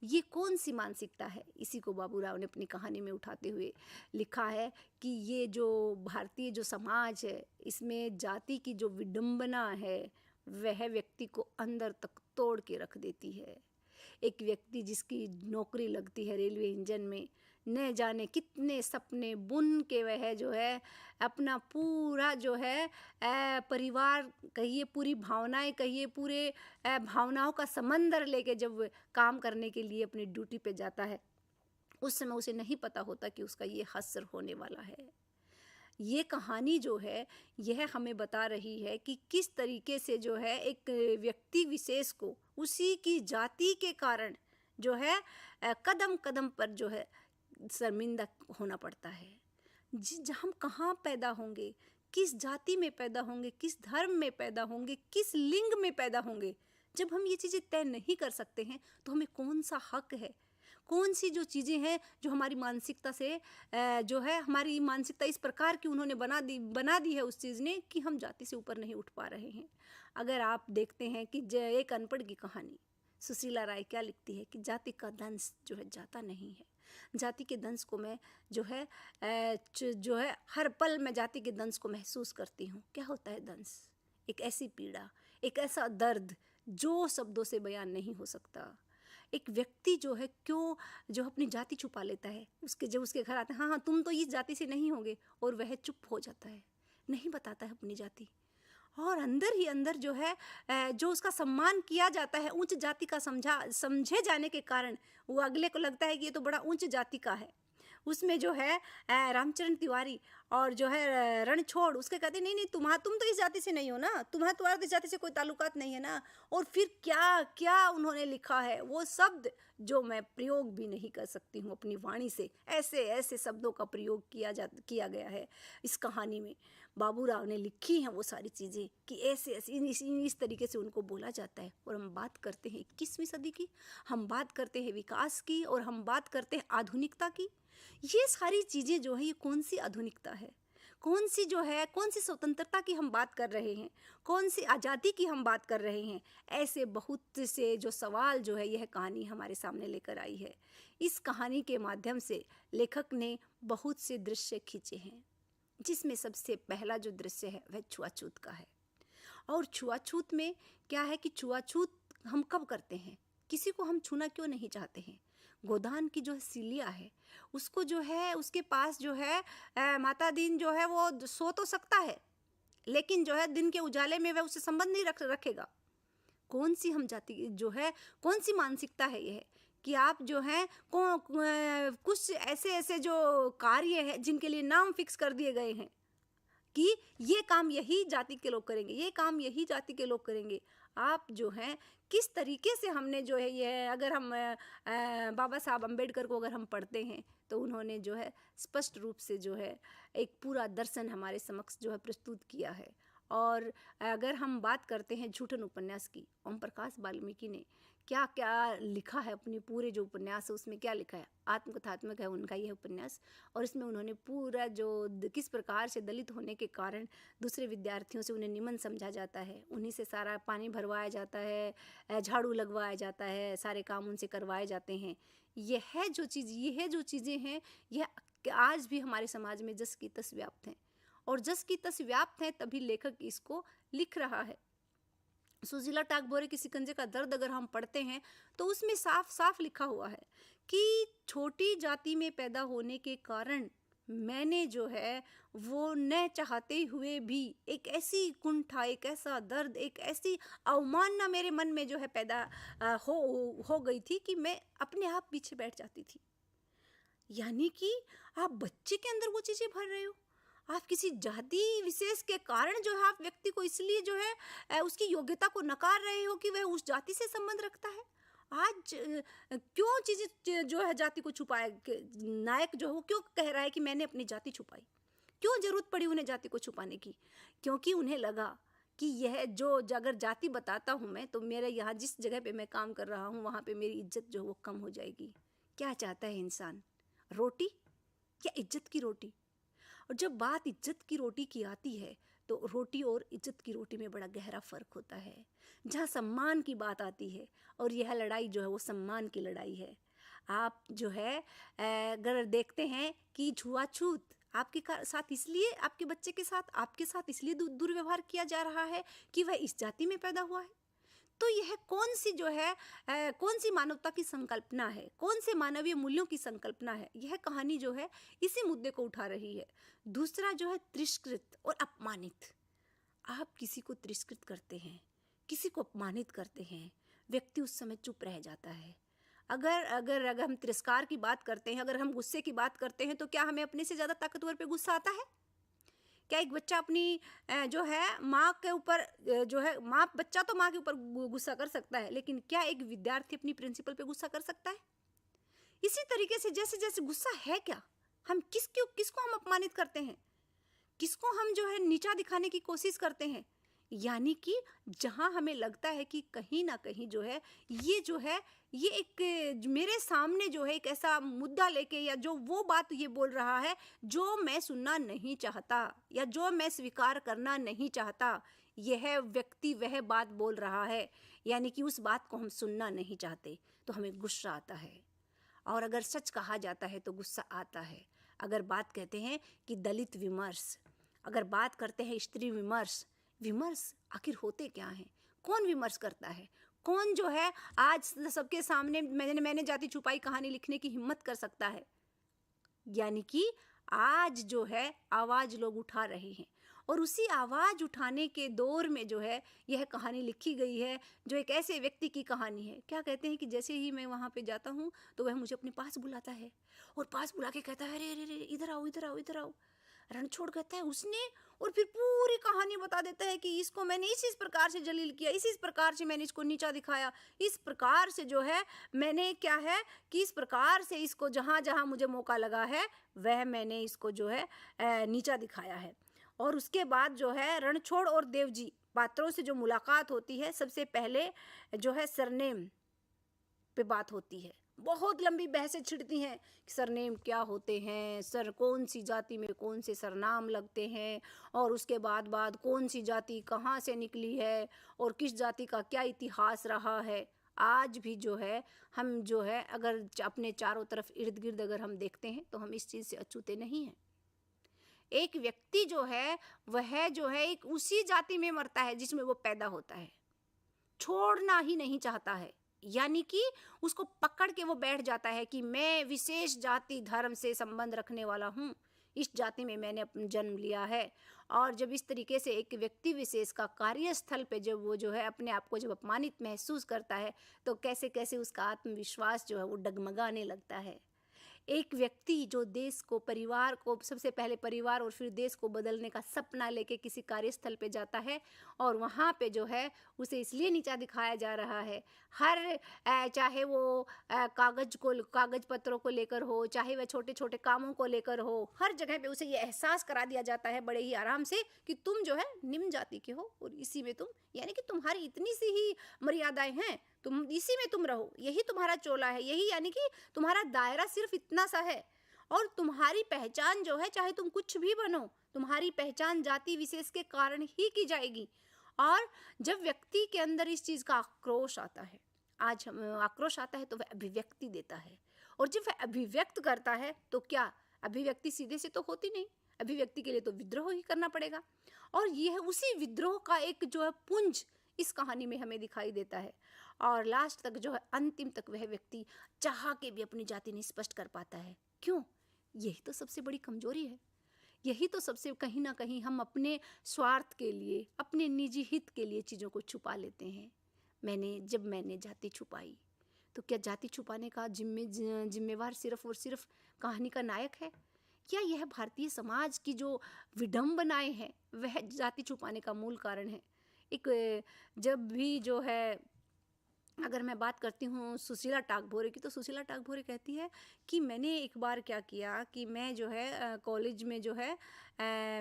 ये कौन सी मानसिकता है। इसी को बाबूराव ने अपनी कहानी में उठाते हुए लिखा है कि ये जो भारतीय जो समाज है, इसमें जाति की जो विडंबना है वह व्यक्ति को अंदर तक तोड़ के रख देती है। एक व्यक्ति जिसकी नौकरी लगती है रेलवे इंजन में, न जाने कितने सपने बुन के वह जो है अपना पूरा जो है परिवार कहिए, पूरी भावनाएं कहिए, पूरे भावनाओं का समंदर लेके जब काम करने के लिए अपनी ड्यूटी पे जाता है, उस समय उसे नहीं पता होता कि उसका ये हश्र होने वाला है। ये कहानी जो है यह हमें बता रही है कि किस तरीके से जो है एक व्यक्ति विशेष को उसी की जाति के कारण जो है कदम कदम पर जो है शर्मिंदा होना पड़ता है। हम कहाँ पैदा होंगे, किस जाति में पैदा होंगे, किस धर्म में पैदा होंगे, किस लिंग में पैदा होंगे, जब हम ये चीज़ें तय नहीं कर सकते हैं तो हमें कौन सा हक है, कौन सी जो चीज़ें हैं जो हमारी मानसिकता से जो है हमारी मानसिकता इस प्रकार की उन्होंने बना दी है उस चीज़ ने कि हम जाति से ऊपर नहीं उठ पा रहे हैं। अगर आप देखते हैं कि एक अनपढ़ की कहानी, सुशीला राय क्या लिखती है कि जाति का दंश जो है जाता नहीं है। जाति के दंश को मैं जो है हर पल मैं जाति के दंश को महसूस करती हूँ। क्या होता है दंश? एक ऐसी पीड़ा, एक ऐसा दर्द जो शब्दों से बयान नहीं हो सकता। एक व्यक्ति जो है क्यों जो अपनी जाति छुपा लेता है, जब उसके घर आते हैं हाँ तुम तो इस जाति से नहीं होगे, और वह चुप हो जाता है, नहीं बताता है अपनी जाति, और अंदर ही अंदर जो है जो उसका सम्मान किया जाता है उच्च जाति का समझे जाने के कारण वो अगले को लगता है कि ये तो बड़ा उच्च जाति का है। उसमें जो है रामचरण तिवारी और जो है रणछोड़ उसके कहते नहीं तुम तो इस जाति से नहीं हो ना, तुम्हारा इस जाति से कोई ताल्लुकात नहीं है ना। और फिर क्या क्या उन्होंने लिखा है, वो शब्द जो मैं प्रयोग भी नहीं कर सकती हूँ अपनी वाणी से, ऐसे ऐसे शब्दों का प्रयोग किया गया है इस कहानी में। बाबूराव ने लिखी हैं वो सारी चीज़ें कि ऐसे इस तरीके से उनको बोला जाता है। और हम बात करते हैं 21वीं सदी की, हम बात करते हैं विकास की, और हम बात करते हैं आधुनिकता की। ये सारी चीज़ें जो है ये कौन सी आधुनिकता है, कौन सी स्वतंत्रता की हम बात कर रहे हैं, कौन सी आज़ादी की हम बात कर रहे हैं। ऐसे बहुत से जो सवाल जो है यह कहानी हमारे सामने लेकर आई है। इस कहानी के माध्यम से लेखक ने बहुत से दृश्य खींचे हैं, जिसमें सबसे पहला जो दृश्य है वह छुआछूत का है। और छुआछूत में क्या है कि छुआछूत हम कब करते हैं, किसी को हम छूना क्यों नहीं चाहते हैं। गोदान की जो सिलिया है उसको जो है उसके पास जो है माता दीन जो है वो सो तो सकता है, लेकिन जो है दिन के उजाले में वह उससे संबंध नहीं रखेगा। कौन सी हम जाति जो है, कौन सी मानसिकता है यह कि आप जो हैं कुछ ऐसे जो कार्य है जिनके लिए नाम फिक्स कर दिए गए हैं कि ये काम यही जाति के लोग करेंगे, ये काम यही जाति के लोग करेंगे। आप जो हैं किस तरीके से हमने जो है ये, अगर हम बाबा साहब अम्बेडकर को अगर हम पढ़ते हैं तो उन्होंने जो है स्पष्ट रूप से जो है एक पूरा दर्शन हमारे समक्ष जो है प्रस्तुत किया है। और अगर हम बात करते हैं झूठन उपन्यास की, ओम प्रकाश वाल्मीकि ने क्या क्या लिखा है, अपने पूरे जो उपन्यास है उसमें क्या लिखा है, आत्मकथात्मक है उनका यह उपन्यास। और इसमें उन्होंने पूरा जो किस प्रकार से दलित होने के कारण दूसरे विद्यार्थियों से उन्हें निमन समझा जाता है, उन्हीं से सारा पानी भरवाया जाता है, झाड़ू लगवाया जाता है, सारे काम उनसे करवाए जाते हैं। यह जो चीज़ें हैं, यह आज भी हमारे समाज में जस की तस व्याप्त हैं, और जस की तस व्याप्त हैं तभी लेखक इसको लिख रहा है। सुशीला टागोर की शिकंजे का दर्द अगर हम पढ़ते हैं तो उसमें साफ साफ लिखा हुआ है कि छोटी जाति में पैदा होने के कारण मैंने जो है वो न चाहते हुए भी एक ऐसी कुंठा, एक ऐसा दर्द, एक ऐसी अवमानना मेरे मन में जो है पैदा हो गई थी कि मैं अपने आप पीछे बैठ जाती थी। यानी कि आप बच्चे के अंदर वो चीज़ें भर रहे हो, आप किसी जाति विशेष के कारण जो है आप व्यक्ति को इसलिए जो है उसकी योग्यता को नकार रहे हो कि वह उस जाति से संबंध रखता है। आज क्यों चीज़ें जो है जाति को छुपाए, नायक जो है वो क्यों कह रहा है कि मैंने अपनी जाति छुपाई, क्यों जरूरत पड़ी उन्हें जाति को छुपाने की? क्योंकि उन्हें लगा कि यह जो अगर जाति बताता हूँ मैं तो मेरे यहाँ जिस जगह पे मैं काम कर रहा हूँ वहाँ पे मेरी इज्जत जो है वो कम हो जाएगी। क्या चाहता है इंसान, रोटी या इज्जत की रोटी? और जब बात इज्जत की रोटी की आती है तो रोटी और इज्जत की रोटी में बड़ा गहरा फ़र्क होता है। जहाँ सम्मान की बात आती है और यह लड़ाई जो है वो सम्मान की लड़ाई है। आप जो है अगर देखते हैं कि छुआछूत आपके साथ इसलिए, आपके बच्चे के साथ, आपके साथ इसलिए दुर्व्यवहार किया जा रहा है कि वह इस जाति में पैदा हुआ है। तो यह कौन सी जो है कौन सी मानवता की संकल्पना है, कौन से मानवीय मूल्यों की संकल्पना है? यह कहानी जो है इसी मुद्दे को उठा रही है। दूसरा जो है तिरस्कृत और अपमानित। आप किसी को तिरस्कृत करते हैं, किसी को अपमानित करते हैं, व्यक्ति उस समय चुप रह जाता है। अगर हम तिरस्कार की बात करते हैं, अगर हम गुस्से की बात करते हैं तो क्या हमें अपने से ज़्यादा ताकतवर पे गुस्सा आता है? क्या एक बच्चा अपनी जो है माँ के ऊपर जो है बच्चा तो माँ के ऊपर गुस्सा कर सकता है, लेकिन क्या एक विद्यार्थी अपनी प्रिंसिपल पे गुस्सा कर सकता है? इसी तरीके से जैसे जैसे गुस्सा है क्या, हम किसको हम अपमानित करते हैं, किसको हम जो है नीचा दिखाने की कोशिश करते हैं। यानी कि जहाँ हमें लगता है कि कहीं ना कहीं जो है ये एक मेरे सामने जो है एक ऐसा मुद्दा लेके या जो वो बात ये बोल रहा है जो मैं सुनना नहीं चाहता या जो मैं स्वीकार करना नहीं चाहता, यह व्यक्ति वह बात बोल रहा है, यानी कि उस बात को हम सुनना नहीं चाहते तो हमें गुस्सा आता है। और अगर सच कहा जाता है तो गुस्सा आता है। अगर बात कहते हैं कि दलित विमर्श, अगर बात करते हैं स्त्री विमर्श, आखिर होते क्या हैं? कौन विमर्श करता है? कौन जो है आज सबके सामने मैंने जाति छुपाई कहानी लिखने की हिम्मत कर सकता है? यानी कि आज जो है आवाज़ लोग उठा रहे हैं और उसी आवाज़ उठाने के दौर में जो है यह कहानी लिखी गई है, जो एक ऐसे व्यक्ति की कहानी है। क्या कहते हैं कि जैसे ही मैं वहाँ पे जाता हूँ तो वह मुझे अपने पास बुलाता है और पास बुला के कहता है, अरे अरे अरे इधर आओ इधर आओ इधर आओ। रणछोड़ कहता है उसने, और फिर पूरी कहानी बता देता है कि इसको मैंने इस प्रकार से जलील किया, इस प्रकार से मैंने इसको नीचा दिखाया, इस प्रकार से जो है मैंने क्या है कि इस प्रकार से इसको जहाँ जहाँ मुझे मौका लगा है वह मैंने इसको जो है नीचा दिखाया है। और उसके बाद जो है रणछोड़ और देवजी पात्रों से जो मुलाकात होती है, सबसे पहले जो है सरनेम पे बात होती है। बहुत लंबी बहसें छिड़ती हैं कि सरनेम क्या होते हैं, सर कौन सी जाति में कौन से सरनाम लगते हैं, और उसके बाद कौन सी जाति कहाँ से निकली है और किस जाति का क्या इतिहास रहा है। आज भी जो है हम जो है अगर अपने चारों तरफ इर्द गिर्द अगर हम देखते हैं तो हम इस चीज़ से अछूते नहीं हैं। एक व्यक्ति जो है वह जो है एक उसी जाति में मरता है जिसमें वो पैदा होता है, छोड़ना ही नहीं चाहता है। यानी कि उसको पकड़ के वो बैठ जाता है कि मैं विशेष जाति धर्म से संबंध रखने वाला हूँ, इस जाति में मैंने अपना जन्म लिया है। और जब इस तरीके से एक व्यक्ति विशेष का कार्यस्थल पे जब वो जो है अपने आप को जब अपमानित महसूस करता है तो कैसे कैसे उसका आत्मविश्वास जो है वो डगमगाने लगता है। एक व्यक्ति जो देश को, परिवार को, सबसे पहले परिवार और फिर देश को बदलने का सपना लेके किसी कार्यस्थल पे जाता है और वहाँ पे जो है उसे इसलिए नीचा दिखाया जा रहा है, हर चाहे वो कागज पत्रों को लेकर हो, चाहे वह छोटे छोटे कामों को लेकर हो, हर जगह पे उसे ये एहसास करा दिया जाता है बड़े ही आराम से कि तुम जो है निम्न जाति के हो और इसी में तुम, यानी कि तुम्हारी इतनी सी ही मर्यादाएं हैं, तुम इसी में तुम रहो, यही तुम्हारा चोला है, यही यानी कि तुम्हारा दायरा सिर्फ इतना सा है। और तुम्हारी पहचान जो है, चाहे तुम कुछ भी बनो, तुम्हारी पहचान जाति विशेष के कारण ही की जाएगी। और जब व्यक्ति के अंदर इस चीज़ का आक्रोश आता है, आज आक्रोश आता है, तो वह अभिव्यक्ति देता है। और जब वह अभिव्यक्त करता है तो क्या अभिव्यक्ति सीधे से तो होती नहीं, अभिव्यक्ति के लिए तो विद्रोह ही करना पड़ेगा। और यह उसी विद्रोह का एक जो है पुंज इस कहानी में हमें दिखाई देता है। और लास्ट तक जो है, अंतिम तक वह व्यक्ति चाह के भी अपनी जाति नहीं स्पष्ट कर पाता है। क्यों? यही तो सबसे बड़ी कमजोरी है। यही तो सबसे, कहीं ना कहीं हम अपने स्वार्थ के लिए, अपने निजी हित के लिए चीज़ों को छुपा लेते हैं। जब मैंने जाति छुपाई, तो क्या जाति छुपाने का जिम्मेवार सिर्फ और सिर्फ कहानी का नायक है, या यह भारतीय समाज की जो विडंबनाएं हैं वह जाति छुपाने का मूल कारण है? जब भी जो है, अगर मैं बात करती हूँ सुशीला टागभोरे की, तो सुशीला टागभोरे कहती है कि मैंने एक बार क्या किया कि मैं जो है कॉलेज में जो है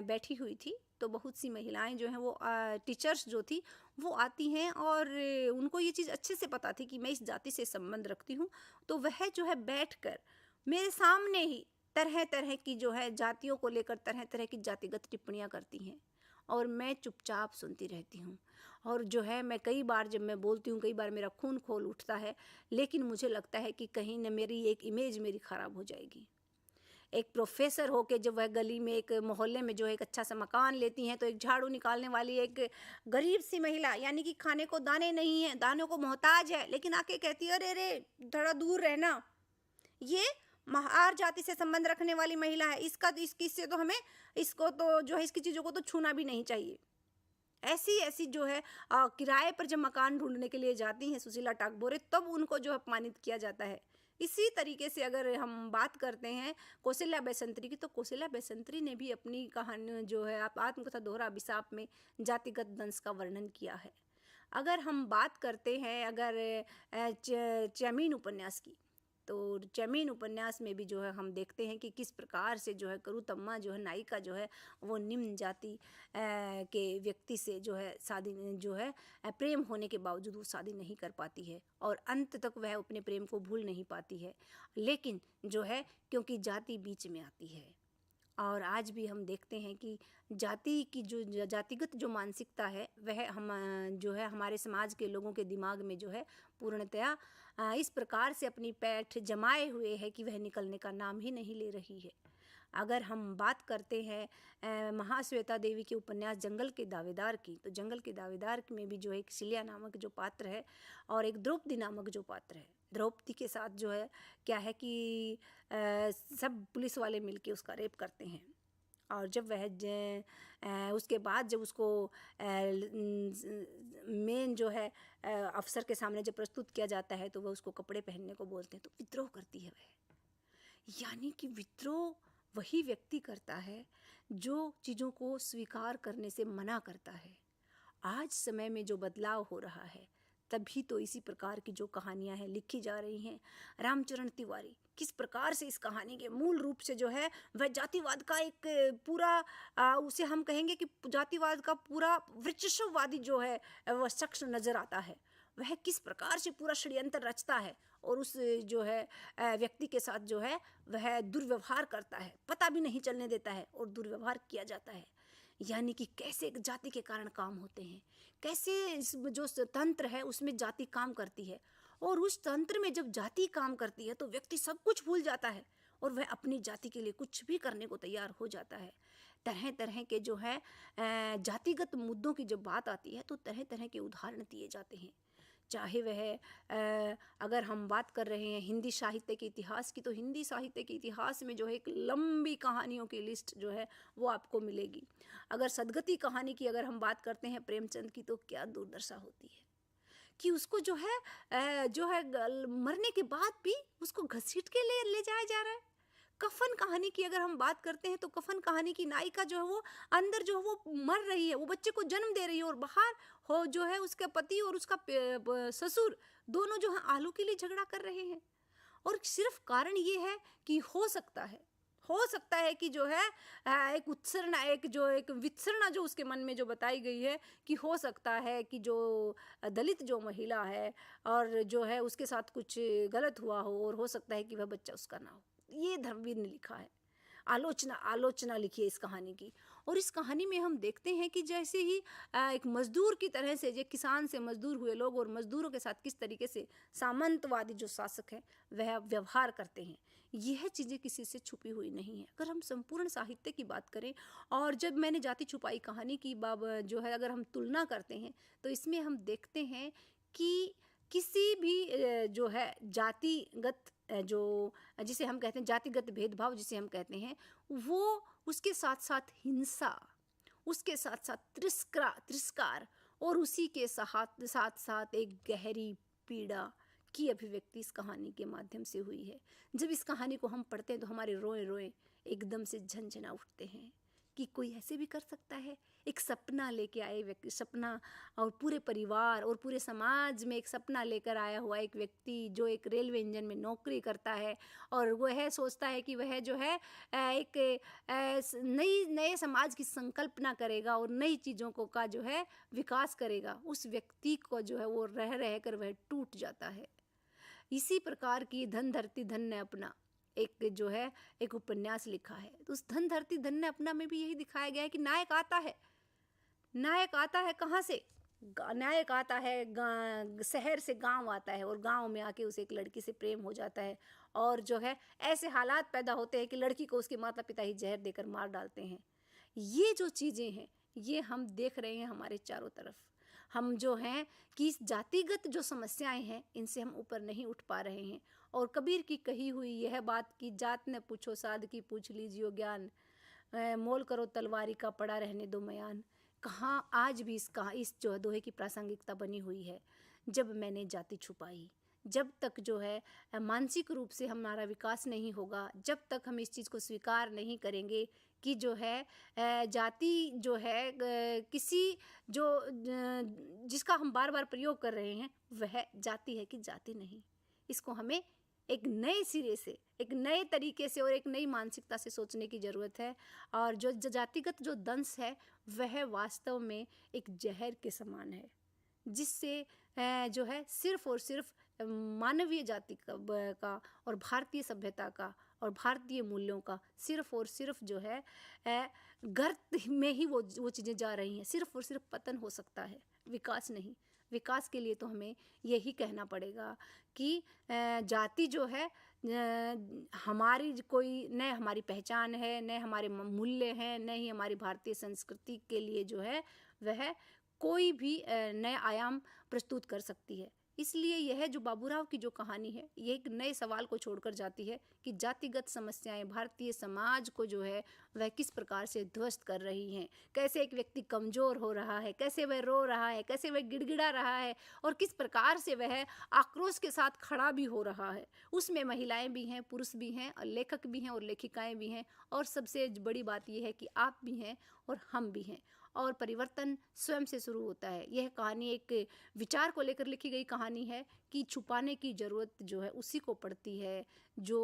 बैठी हुई थी, तो बहुत सी महिलाएं जो हैं वो टीचर्स जो थी वो आती हैं और उनको ये चीज़ अच्छे से पता थी कि मैं इस जाति से संबंध रखती हूँ, तो वह जो है बैठकर मेरे सामने ही तरह तरह की जो है जातियों को लेकर तरह तरह की जातिगत टिप्पणियाँ करती हैं और मैं चुपचाप सुनती रहती हूँ। और जो है, मैं कई बार जब मैं बोलती हूँ, कई बार मेरा खून खोल उठता है, लेकिन मुझे लगता है कि कहीं न मेरी एक इमेज मेरी ख़राब हो जाएगी। एक प्रोफेसर होके जब वह गली में, एक मोहल्ले में जो है एक अच्छा सा मकान लेती हैं, तो एक झाड़ू निकालने वाली एक गरीब सी महिला, यानी कि खाने को दाने नहीं हैं, दानों को मोहताज है, लेकिन आके कहती है, अरे रे थोड़ा दूर रहना, ये महार जाति से संबंध रखने वाली महिला है, इससे तो हमें, इसको तो जो है, इसकी चीज़ों को तो छूना भी नहीं चाहिए। ऐसी ऐसी जो है किराए पर जब मकान ढूंढने के लिए जाती हैं सुशीला टागभोरे, तब उनको जो अपमानित किया जाता है। इसी तरीके से अगर हम बात करते हैं कौशल्या बैसंत्री की, तो कौशल्या बैसंत्री ने भी अपनी कहानी जो है आत्मकथा दोहरा अभिशाप में जातिगत दंश का वर्णन किया है। अगर हम बात करते हैं चैमीन उपन्यास की, तो चैमीन उपन्यास में भी जो है हम देखते हैं कि किस प्रकार से जो है करुतम्मा जो है नायिका जो है वो निम्न जाति के व्यक्ति से जो है शादी, जो है प्रेम होने के बावजूद वो शादी नहीं कर पाती है और अंत तक वह अपने प्रेम को भूल नहीं पाती है, लेकिन जो है क्योंकि जाति बीच में आती है। और आज भी हम देखते हैं कि जाति की जो जातिगत जो मानसिकता है वह हम जो है हमारे समाज के लोगों के दिमाग में जो है पूर्णतया इस प्रकार से अपनी पैठ जमाए हुए है कि वह निकलने का नाम ही नहीं ले रही है। अगर हम बात करते हैं महाश्वेता देवी के उपन्यास जंगल के दावेदार की, तो जंगल के दावेदार में भी जो एक शिल्या नामक जो पात्र है और एक द्रौपदी नामक जो पात्र है, द्रौपदी के साथ जो है क्या है कि सब पुलिस वाले मिलके उसका रेप करते हैं। और जब वह उसके बाद जब उसको मेन जो है अफसर के सामने जब प्रस्तुत किया जाता है, तो वह उसको कपड़े पहनने को बोलते हैं, तो विद्रोह करती है वह। यानी कि विद्रोह वही व्यक्ति करता है जो चीज़ों को स्वीकार करने से मना करता है। आज समय में जो बदलाव हो रहा है, तभी तो इसी प्रकार की जो कहानियां हैं लिखी जा रही हैं। रामचरण तिवारी किस प्रकार से इस कहानी के मूल रूप से जो है वह जातिवाद का एक पूरा उसे हम कहेंगे कि जातिवाद का पूरा वृक्षवादी जो है वह शख्स नज़र आता है। वह किस प्रकार से पूरा षड्यंत्र रचता है और उस जो है व्यक्ति के साथ जो है वह दुर्व्यवहार करता है, पता भी नहीं चलने देता है और दुर्व्यवहार किया जाता है। यानी कि कैसे एक जाति के कारण काम होते हैं, कैसे इस जो तंत्र है उसमें जाति काम करती है, और उस तंत्र में जब जाति काम करती है तो व्यक्ति सब कुछ भूल जाता है और वह अपनी जाति के लिए कुछ भी करने को तैयार हो जाता है। तरह तरह के जो है जातिगत मुद्दों की जब बात आती है तो तरह तरह के उदाहरण दिए जाते हैं। चाहे वह अगर हम बात कर रहे हैं हिंदी साहित्य के इतिहास की, तो हिंदी साहित्य के इतिहास में जो है एक लंबी कहानियों की लिस्ट जो है वो आपको मिलेगी। अगर सदगति कहानी की अगर हम बात करते हैं प्रेमचंद की, तो क्या दुर्दशा होती है कि उसको जो है मरने के बाद भी उसको घसीट के ले जाया जा रहा है। कफन कहानी की अगर हम बात करते हैं तो कफन कहानी की नायिका जो है वो अंदर जो है वो मर रही है, वो बच्चे को जन्म दे रही है और बाहर हो जो है उसका पति और उसका ससुर दोनों जो है आलू के लिए झगड़ा कर रहे हैं। और सिर्फ कारण ये है कि हो सकता है कि जो है एक उत्सरणा, एक वित्सरणा जो उसके मन में जो बताई गई है कि हो सकता है कि जो दलित जो महिला है और जो है उसके साथ कुछ गलत हुआ हो और हो सकता है कि वह बच्चा उसका ना हो। ये धर्मवीर ने लिखा है, आलोचना लिखी है इस कहानी की। और इस कहानी में हम देखते हैं कि जैसे ही एक मजदूर की तरह से, जो किसान से मजदूर हुए लोग और मजदूरों के साथ किस तरीके से सामंतवादी जो शासक हैं वह व्यवहार करते हैं, यह चीज़ें किसी से छुपी हुई नहीं है। अगर हम संपूर्ण साहित्य की बात करें और जब मैंने जाति छुपाई कहानी की जो है अगर हम तुलना करते हैं तो इसमें हम देखते हैं कि किसी भी जो है जातिगत जो जिसे हम कहते हैं जातिगत भेदभाव जिसे हम कहते हैं, वो उसके साथ साथ हिंसा, उसके साथ साथ तिरस्कार और उसी के साथ साथ एक गहरी पीड़ा की अभिव्यक्ति इस कहानी के माध्यम से हुई है। जब इस कहानी को हम पढ़ते हैं तो हमारे रोए रोए एकदम से झंझना उठते हैं कि कोई ऐसे भी कर सकता है। एक सपना लेके आए व्यक्ति, सपना और पूरे परिवार और पूरे समाज में एक सपना लेकर आया हुआ एक व्यक्ति जो एक रेलवे इंजन में नौकरी करता है और वह सोचता है कि वह जो है एक नए समाज की संकल्पना करेगा और नई चीज़ों को का जो है विकास करेगा। उस व्यक्ति को जो है वो रह कर वह टूट जाता है। इसी प्रकार की धन धरती धन ने अपना एक जो है एक उपन्यास लिखा है। तो उस धन धरती धन ने अपना में भी यही दिखाया गया है कि नायक आता है कहाँ से? नायक आता है शहर से, गांव आता है और गांव में आके उसे एक लड़की से प्रेम हो जाता है और जो है ऐसे हालात पैदा होते हैं कि लड़की को उसके माता पिता ही जहर देकर मार डालते हैं। ये जो चीज़ें हैं ये हम देख रहे हैं हमारे चारों तरफ। हम जो हैं कि इस जातिगत जो समस्याएं हैं इनसे हम ऊपर नहीं उठ पा रहे हैं। और कबीर की कही हुई यह बात कि जात न पूछो साध की पूछ लीजियो ज्ञान, मोल करो तलवारी का पड़ा रहने दो मयान, कहाँ आज भी इस जो दोहे की प्रासंगिकता बनी हुई है। जब मैंने जाति छुपाई, जब तक जो है मानसिक रूप से हमारा विकास नहीं होगा, जब तक हम इस चीज़ को स्वीकार नहीं करेंगे कि जो है जाति जो है किसी जो जिसका हम बार बार प्रयोग कर रहे हैं वह जाति है कि जाति नहीं, इसको हमें एक नए सिरे से, एक नए तरीके से और एक नई मानसिकता से सोचने की ज़रूरत है। और जो जातिगत जो दंश है वह वास्तव में एक जहर के समान है, जिससे जो है सिर्फ और सिर्फ मानवीय जाति का और भारतीय सभ्यता का और भारतीय मूल्यों का सिर्फ और सिर्फ जो है गर्त में ही वो चीज़ें जा रही हैं। सिर्फ और सिर्फ पतन हो सकता है, विकास नहीं। विकास के लिए तो हमें यही कहना पड़ेगा कि जाति जो है हमारी कोई न हमारी पहचान है, न हमारे मूल्य हैं, न ही हमारी भारतीय संस्कृति के लिए जो है वह कोई भी नया आयाम प्रस्तुत कर सकती है। इसलिए यह जो बाबूराव की जो कहानी है ये एक नए सवाल को छोड़कर जाती है कि जातिगत समस्याएं भारतीय समाज को जो है वह किस प्रकार से ध्वस्त कर रही हैं। कैसे एक व्यक्ति कमज़ोर हो रहा है, कैसे वह रो रहा है, कैसे वह गिड़गिड़ा रहा है और किस प्रकार से वह आक्रोश के साथ खड़ा भी हो रहा है। उसमें महिलाएं भी हैं, पुरुष भी हैं और लेखक भी हैं और लेखिकाएं भी हैं और सबसे बड़ी बात यह है कि आप भी हैं और हम भी हैं। और परिवर्तन स्वयं से शुरू होता है। यह कहानी एक विचार को लेकर लिखी गई कहानी है कि छुपाने की ज़रूरत जो है उसी को पड़ती है जो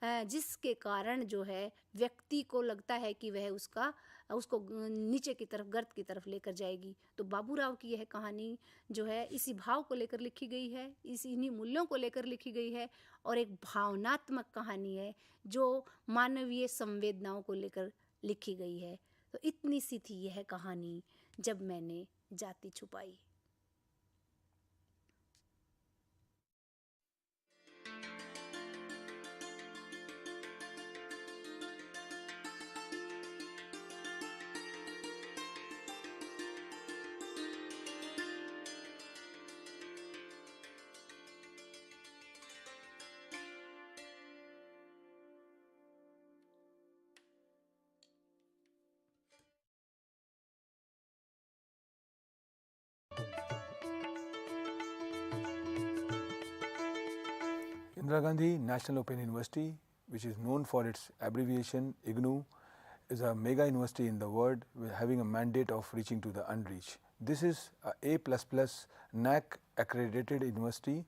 जिसके कारण जो है व्यक्ति को लगता है कि वह उसको नीचे की तरफ, गर्त की तरफ लेकर जाएगी। तो बाबूराव की यह कहानी जो है इसी भाव को लेकर लिखी गई है, इन्हीं मूल्यों को लेकर लिखी गई है और एक भावनात्मक कहानी है जो मानवीय संवेदनाओं को लेकर लिखी गई है। तो इतनी सी थी यह कहानी जब मैंने जाति छुपाई। Indira Gandhi national open university which is known for its abbreviation IGNOU, is a mega university in the world with having a mandate of reaching to the unreached. This is a A++ NAC accredited university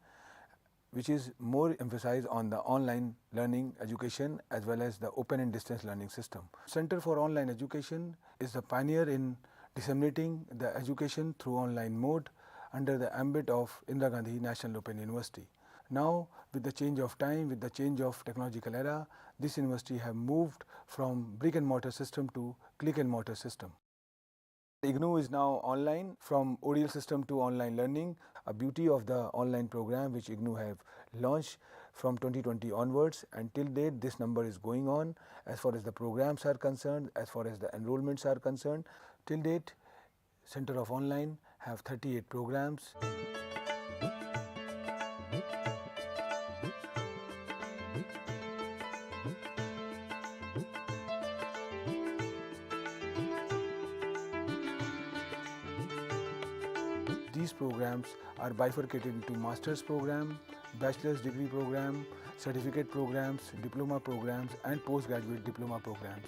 which is more emphasized on the online learning education as well as the open and distance learning system. Center for Online Education is the pioneer in disseminating the education through online mode under the ambit of Indira Gandhi National Open University. Now, with the change of time, with the change of technological era, this university have moved from brick and mortar system to click and mortar system. IGNOU is now online from ODL system to online learning, a beauty of the online program which IGNOU have launched from 2020 onwards, and till date this number is going on as far as the programs are concerned, as far as the enrollments are concerned. Till date, Center of Online have 38 programs. These programs are bifurcated into master's program, bachelor's degree program, certificate programs, diploma programs and postgraduate diploma programs.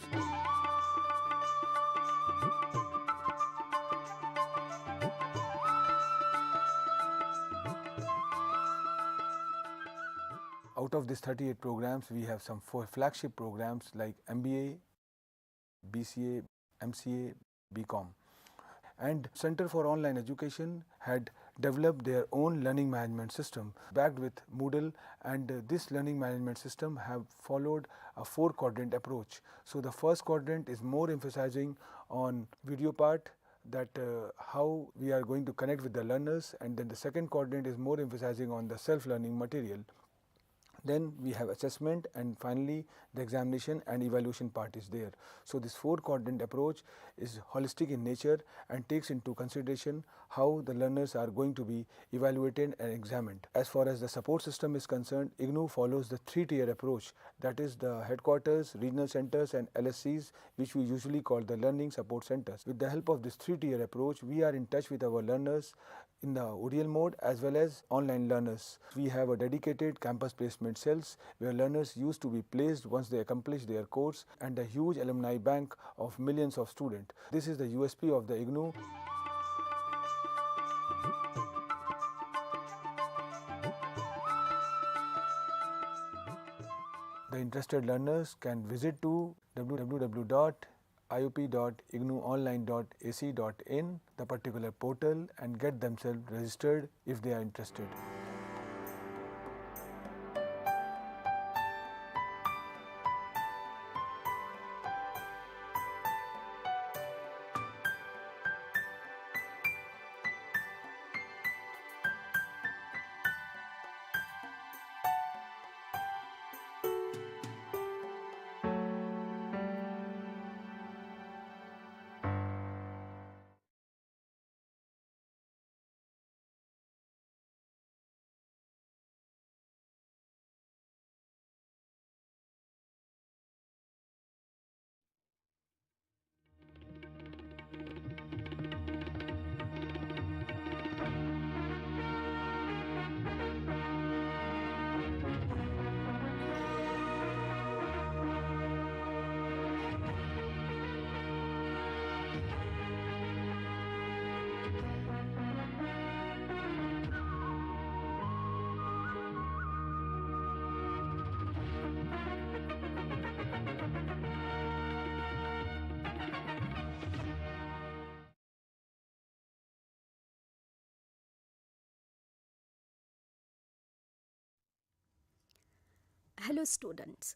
Out of these 38 programs, we have some 4 flagship programs like MBA, BCA, MCA, BCom. And Center for Online Education had developed their own learning management system backed with Moodle, and this learning management system have followed a 4-quadrant approach. So the first quadrant is more emphasizing on video part, that how we are going to connect with the learners, and then the second quadrant is more emphasizing on the self-learning material. Then we have assessment, and finally the examination and evaluation part is there. So this 4-quadrant approach is holistic in nature and takes into consideration how the learners are going to be evaluated and examined. As far as the support system is concerned, IGNOU follows the 3-tier approach, that is the headquarters, regional centers and LSCs, which we usually call the learning support centers. With the help of this 3-tier approach, we are in touch with our learners in the ODL mode as well as online learners. We have a dedicated campus placement cells where learners used to be placed once they accomplish their course, and a huge alumni bank of millions of students. This is the USP of the IGNOU. The interested learners can visit to www.iop.ignouonline.ac.in, the particular portal, and get themselves registered if they are interested. Hello students.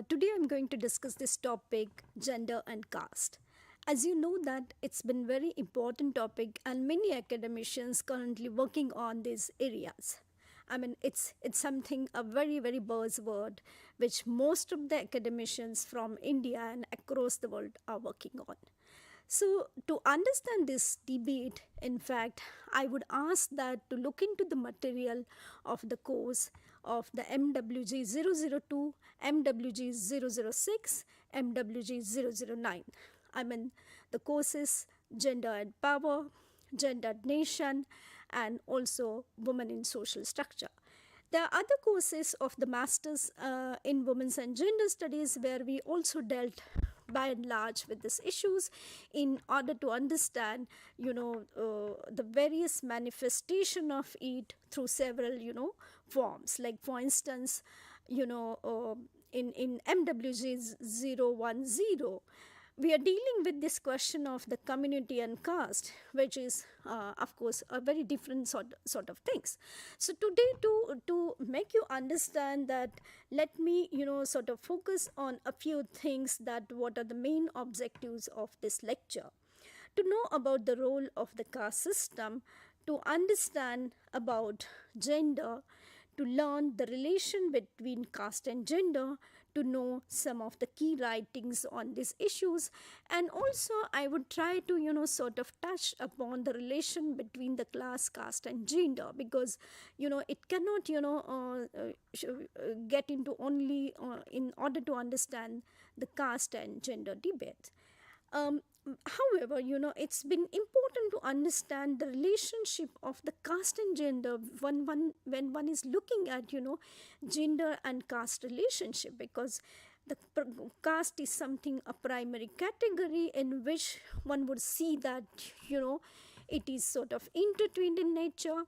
Today I'm going to discuss this topic, gender and caste. As you know that it's been very important topic and many academicians currently working on these areas. I mean it's something a very buzzword which most of the academicians from India and across the world are working on. So, to understand this debate, in fact, I would ask that to look into the material of the course of the MWG 002, MWG 006, MWG 009. I mean, the courses Gender and Power, Gendered Nation, and also Women in Social Structure. There are other courses of the masters in women's and gender studies where we also dealt by and large with these issues in order to understand the various manifestation of it through several forms. Like for instance, in MWG 010, we are dealing with this question of the community and caste, which is of course a very different sort of things. So today, to make you understand that, let me sort of focus on a few things, that what are the main objectives of this lecture. To know about the role of the caste system, to understand about gender, to learn the relation between caste and gender, to know some of the key writings on these issues, and also I would try to sort of touch upon the relation between the class, caste and gender, because it cannot get into only in order to understand the caste and gender debate. However, it's been important to understand the relationship of the caste and gender when one is looking at, gender and caste relationship, because the caste is something, a primary category in which one would see that, it is sort of intertwined in nature,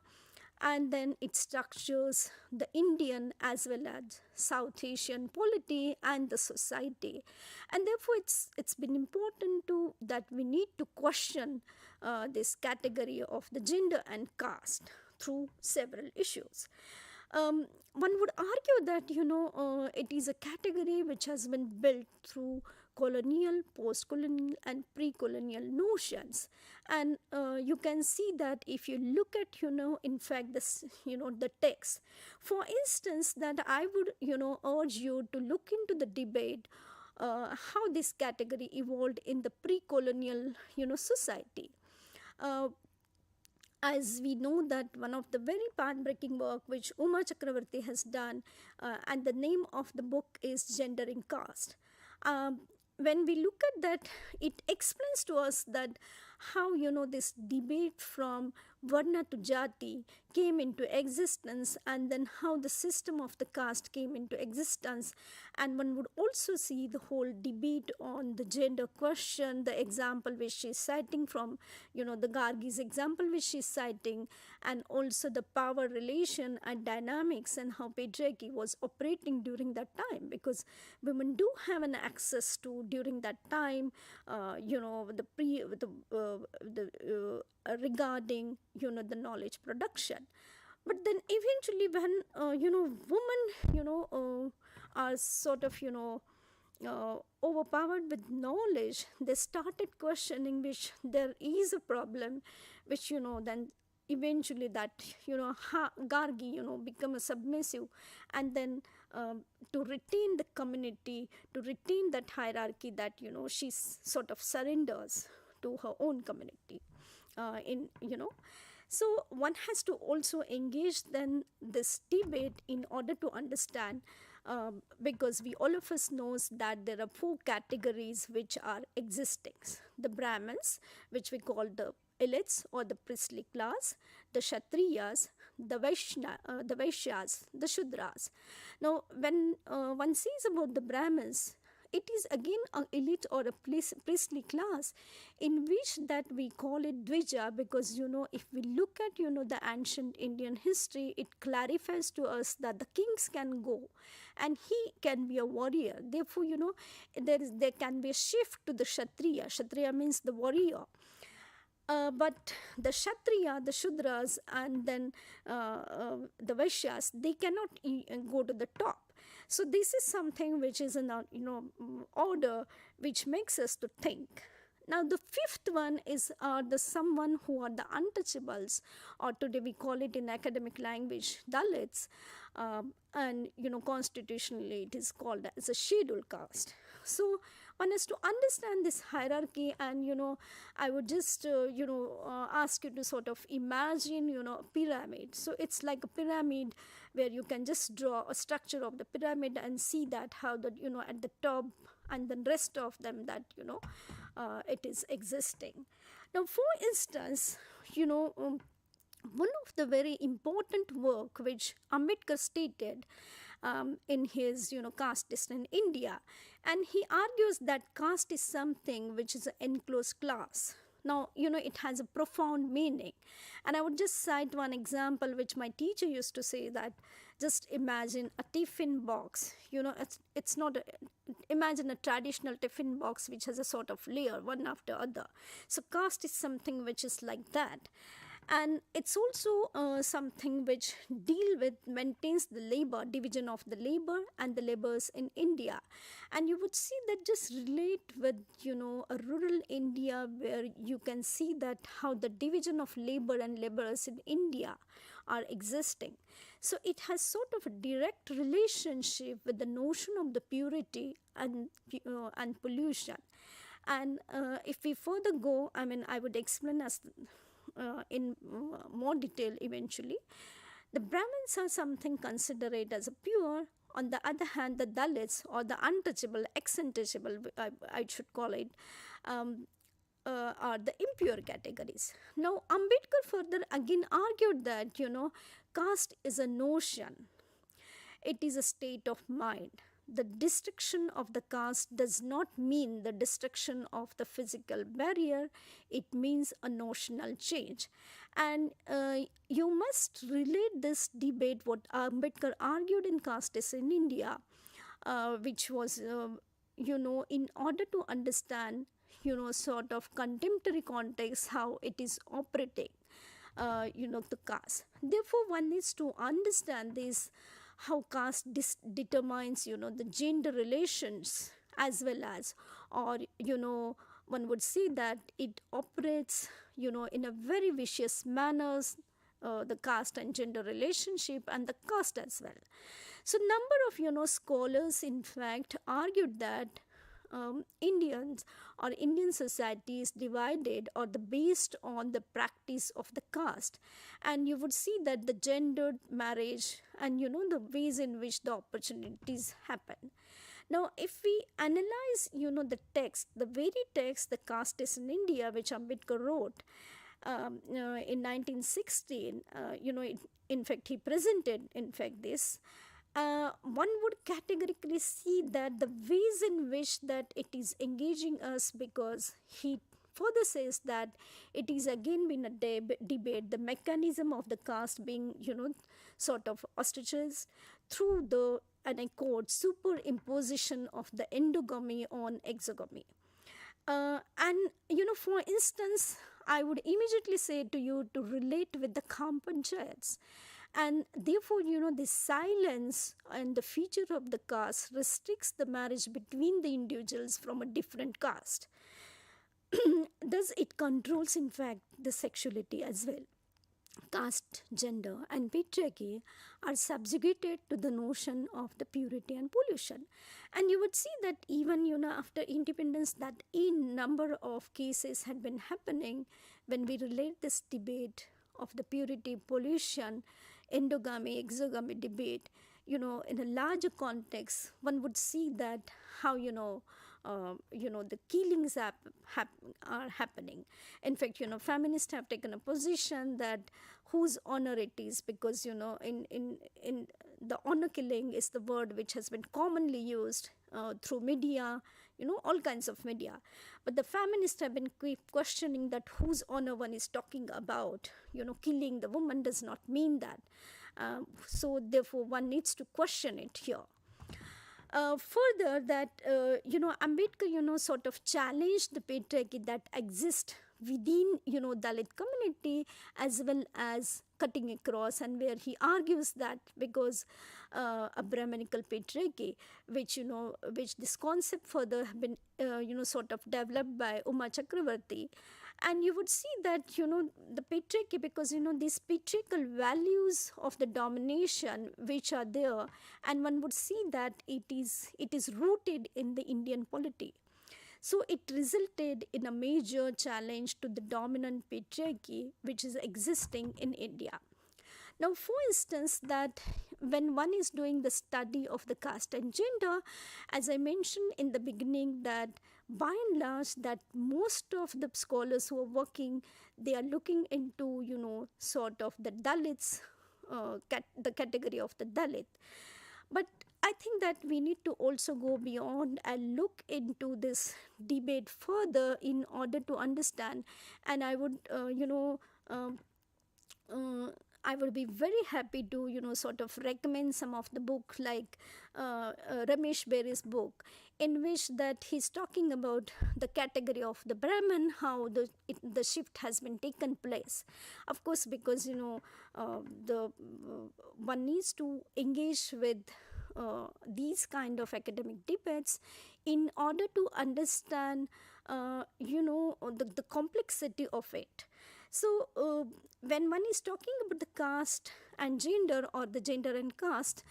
and then it structures the Indian as well as South Asian polity and the society. And therefore it's been important to that we need to question this category of the gender and caste through several issues. One would argue that it is a category which has been built through colonial, post-colonial and pre-colonial notions, and you can see that if you look at in fact this the text. For instance, that I would urge you to look into the debate how this category evolved in the pre-colonial society. As we know that one of the very path-breaking work which Uma Chakravarti has done, and the name of the book is Gender in Caste. When we look at that, it explains to us that how this debate from Varna to Jati came into existence, and then how the system of the caste came into existence. And one would also see the whole debate on the gender question, the example which she is citing from the Gargi's example which she is citing, and also the power relation and dynamics and how patriarchy was operating during that time, because women do have an access to during that time regarding the knowledge production. But then eventually when women are sort of overpowered with knowledge, they started questioning which there is a problem, which then eventually that Gargi become a submissive, and then to retain the community, to retain that hierarchy, that she sort of surrenders to her own community. So one has to also engage then this debate in order to understand, because we all of us knows that there are four categories which are existing: the Brahmins, which we call the elites or the priestly class, the Kshatriyas, the Vaishyas, the Shudras. Now when one sees about the Brahmins, it is again an elite or a priestly class in which that we call it Dvija, because if we look at the ancient Indian history, it clarifies to us that the kings can go and he can be a warrior. Therefore there can be a shift to the Kshatriya. Kshatriya means the warrior. But the Kshatriya, the Shudras, and then the Vaishyas, they cannot go to the top. So this is something which is in a order which makes us to think. Now the fifth one is the someone who are the untouchables, or today we call it in academic language Dalits, and constitutionally it is called as a scheduled caste. So one has to understand this hierarchy, and I would just ask you to sort of imagine a pyramid. So it's like a pyramid where you can just draw a structure of the pyramid and see that how that at the top and the rest of them that it is existing. Now for instance one of the very important work which Ambedkar stated in his caste list in India, and he argues that caste is something which is an enclosed class. Now, it has a profound meaning. And I would just cite one example which my teacher used to say, that just imagine a tiffin box. It's not imagine a traditional tiffin box which has a sort of layer one after other. So caste is something which is like that, and it's also something which maintains the labor division of the labor and the laborers in India. And you would see that just relate with a rural India, where you can see that how the division of labor and laborers in India are existing. So it has sort of a direct relationship with the notion of the purity and pollution. And if we further go, I would explain as in more detail eventually. The Brahmins are something considered as a pure. On the other hand, the Dalits, or the untouchable, ex-untouchable, I should call it, are the impure categories. Now, Ambedkar further again argued that, caste is a notion. It is a state of mind. The destruction of the caste does not mean the destruction of the physical barrier, it means a notional change. And you must relate this debate, what Ambedkar argued in castes in India, which was, in order to understand, sort of contemporary context, how it is operating, the caste. Therefore, one needs to understand this, how caste determines the gender relations, as well as, or one would see that it operates in a very vicious manners, the caste and gender relationship and the caste as well. So number of scholars in fact argued that Indians or Indian society is divided or based on the practice of the caste, and you would see that the gendered marriage and the ways in which the opportunities happen. Now, if we analyze the text, the very text, the caste is in India, which Ambedkar wrote in 1916, in fact he presented in fact this. One would categorically see that the ways in which that it is engaging us, because he further says that it is again been a debate, the mechanism of the caste being sort of ostracized through the, and I quote, superimposition of the endogamy on exogamy. And for instance, I would immediately say to you to relate with the Kham Panchayats. And therefore, the silence and the feature of the caste restricts the marriage between the individuals from a different caste. Thus, it controls, in fact, the sexuality as well. Caste, gender, and patriarchy are subjugated to the notion of the purity and pollution. And you would see that even, after independence, that a number of cases had been happening when we relate this debate of the purity, pollution, endogamy, exogamy debate, in a larger context, one would see that how, the killings are happening. In fact, feminists have taken a position that whose honor it is, because, in the honor killing is the word which has been commonly used through media, all kinds of media. But the feminists have been questioning that whose honor one is talking about. Killing the woman does not mean that. So therefore, one needs to question it here. Further, that Ambedkar sort of challenged the patriarchy that exists within Dalit community, as well as cutting across, and where he argues that because a Brahminical patriarchy, which this concept further have been sort of developed by Uma Chakravarti. And you would see that the patriarchy, because these patriarchal values of the domination which are there, and one would see that it is rooted in the Indian polity. So it resulted in a major challenge to the dominant patriarchy which is existing in India. Now, for instance, that when one is doing the study of the caste and gender, as I mentioned in the beginning, that by and large, that most of the scholars who are working, they are looking into, sort of the Dalits, the category of the Dalit. But I think that we need to also go beyond and look into this debate further in order to understand. And I would, um, uh, I would be very happy to, sort of recommend some of the book like Ramesh Berry's book, in which that he's talking about the category of the Brahman, how the shift has been taken place. Of course, because, the one needs to engage with these kind of academic debates in order to understand, the complexity of it. So, when one is talking about the caste and gender, or the gender and caste,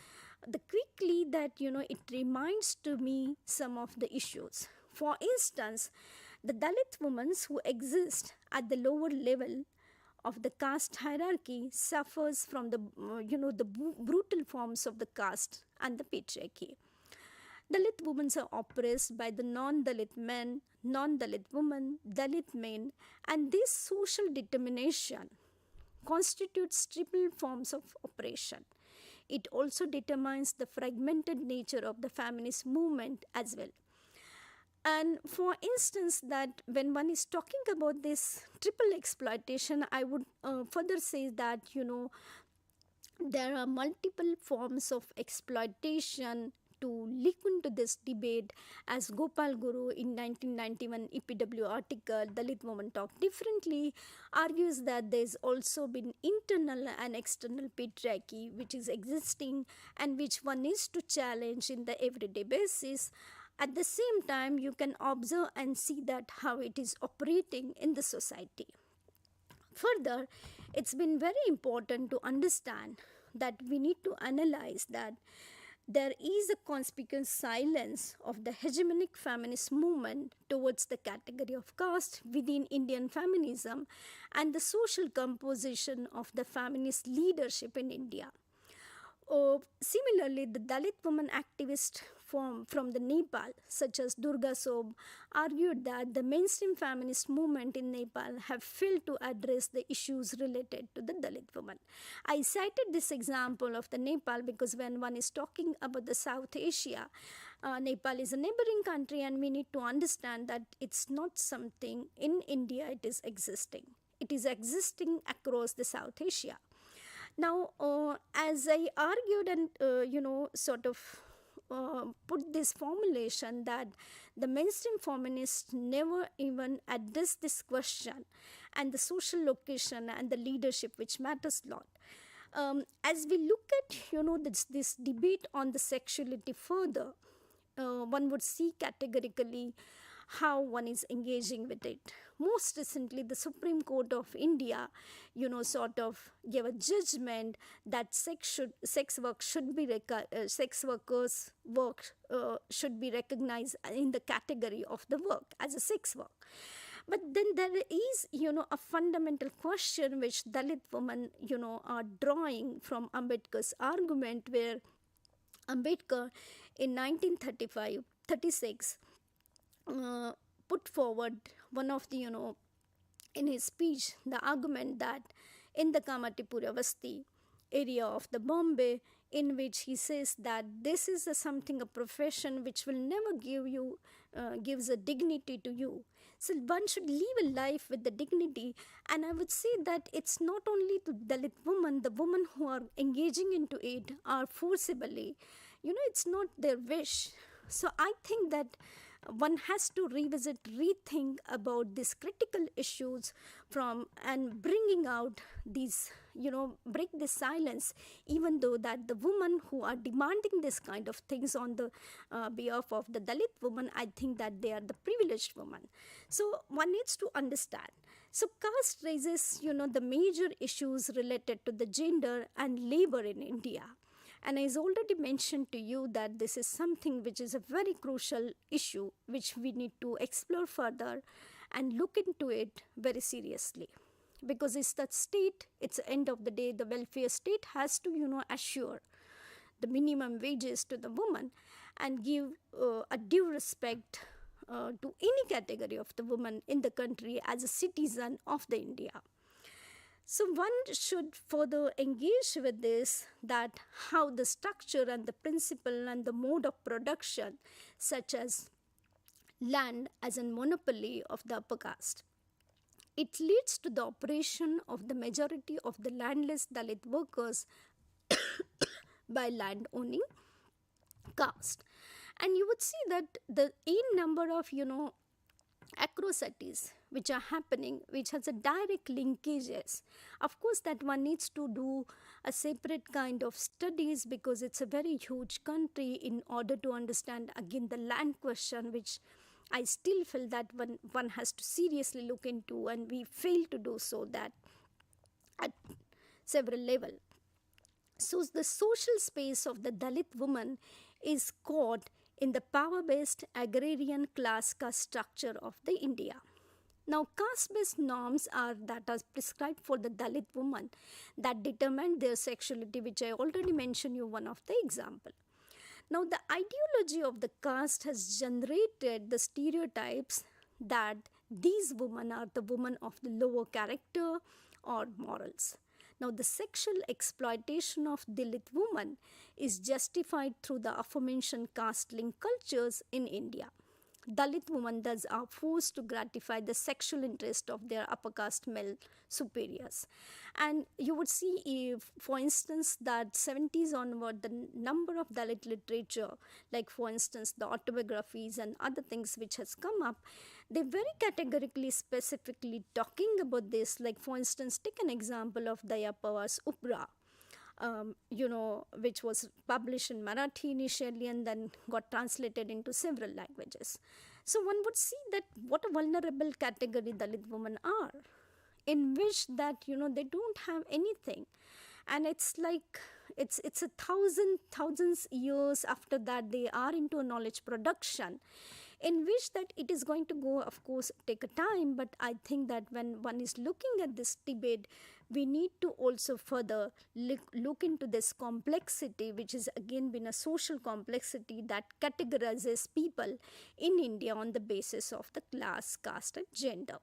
the quickly that, it reminds to me some of the issues. For instance, the Dalit women who exist at the lower level of the caste hierarchy suffers from the, the brutal forms of the caste and the patriarchy. Dalit women are oppressed by the non-Dalit men, non-Dalit women, Dalit men, and this social determination constitutes triple forms of oppression. It also determines the fragmented nature of the feminist movement as well. And for instance, that when one is talking about this triple exploitation, I would further say that, there are multiple forms of exploitation to leak into this debate, as Gopal Guru in 1991 EPW article, Dalit Women Talk Differently, argues that there's also been internal and external patriarchy which is existing and which one needs to challenge in the everyday basis. At the same time, you can observe and see that how it is operating in the society. Further, it's been very important to understand that we need to analyze that there is a conspicuous silence of the hegemonic feminist movement towards the category of caste within Indian feminism and the social composition of the feminist leadership in India. Similarly, the Dalit women activists from the Nepal, such as Durga Sob, argued that the mainstream feminist movement in Nepal have failed to address the issues related to the Dalit women. I cited this example of the Nepal because when one is talking about the South Asia, Nepal is a neighboring country, and we need to understand that it's not something in India, it is existing. It is existing across the South Asia. Now, as I argued and, sort of put this formulation that the mainstream feminists never even address this question and the social location and the leadership which matters a lot. As we look at, this debate on the sexuality further, one would see categorically how one is engaging with it. Most recently, the Supreme Court of India, sort of gave a judgment that sex workers' work should be recognized in the category of the work as a sex work. But then there is, a fundamental question which Dalit women, are drawing from Ambedkar's argument, where Ambedkar in 1935-36 put forward one of the, in his speech, the argument that in the Kamatipura Vasti area of the Bombay, in which he says that this is a profession which will never gives a dignity to you. So one should live a life with the dignity, and I would say that it's not only to Dalit women, the women who are engaging into it are forcibly, it's not their wish. So I think that one has to rethink about these critical issues and bringing out these, break this silence, even though that the women who are demanding this kind of things on the behalf of the Dalit women, I think that they are the privileged women. So one needs to understand. So caste raises, the major issues related to the gender and labor in India. And I already mentioned to you that this is something which is a very crucial issue which we need to explore further and look into it very seriously. Because it's the state, it's the end of the day, the welfare state has to, assure the minimum wages to the woman and give a due respect to any category of the woman in the country as a citizen of the India. So one should further engage with this, that how the structure and the principle and the mode of production, such as land as a monopoly of the upper caste, it leads to the operation of the majority of the landless Dalit workers by land owning caste. And you would see that the number of atrocities which are happening, which has a direct linkages. Of course, that one needs to do a separate kind of studies, because it's a very huge country, in order to understand again the land question, which I still feel that one has to seriously look into, and we fail to do so that at several level. So the social space of the Dalit woman is caught in the power-based agrarian class caste structure of the India. Now, caste-based norms are that are prescribed for the Dalit woman that determine their sexuality, which I already mentioned you one of the example. Now, the ideology of the caste has generated the stereotypes that these women are the women of the lower character or morals. Now, the sexual exploitation of Dalit women is justified through the aforementioned caste-linked cultures in India. Dalit women thus are forced to gratify the sexual interest of their upper caste male superiors. And you would see, if, for instance, that 70s onward, the number of Dalit literature, like for instance the autobiographies and other things which has come up, they very categorically, specifically talking about this. Like for instance, take an example of Daya Pawar's Upra, which was published in Marathi initially and then got translated into several languages. So one would see that what a vulnerable category Dalit women are, in which that they don't have anything, and it's like it's a thousands years after that they are into a knowledge production, in which that it is going to go, of course, take a time. But I think that when one is looking at this debate, we need to also further look into this complexity, which has again been a social complexity that categorizes people in India on the basis of the class, caste and gender.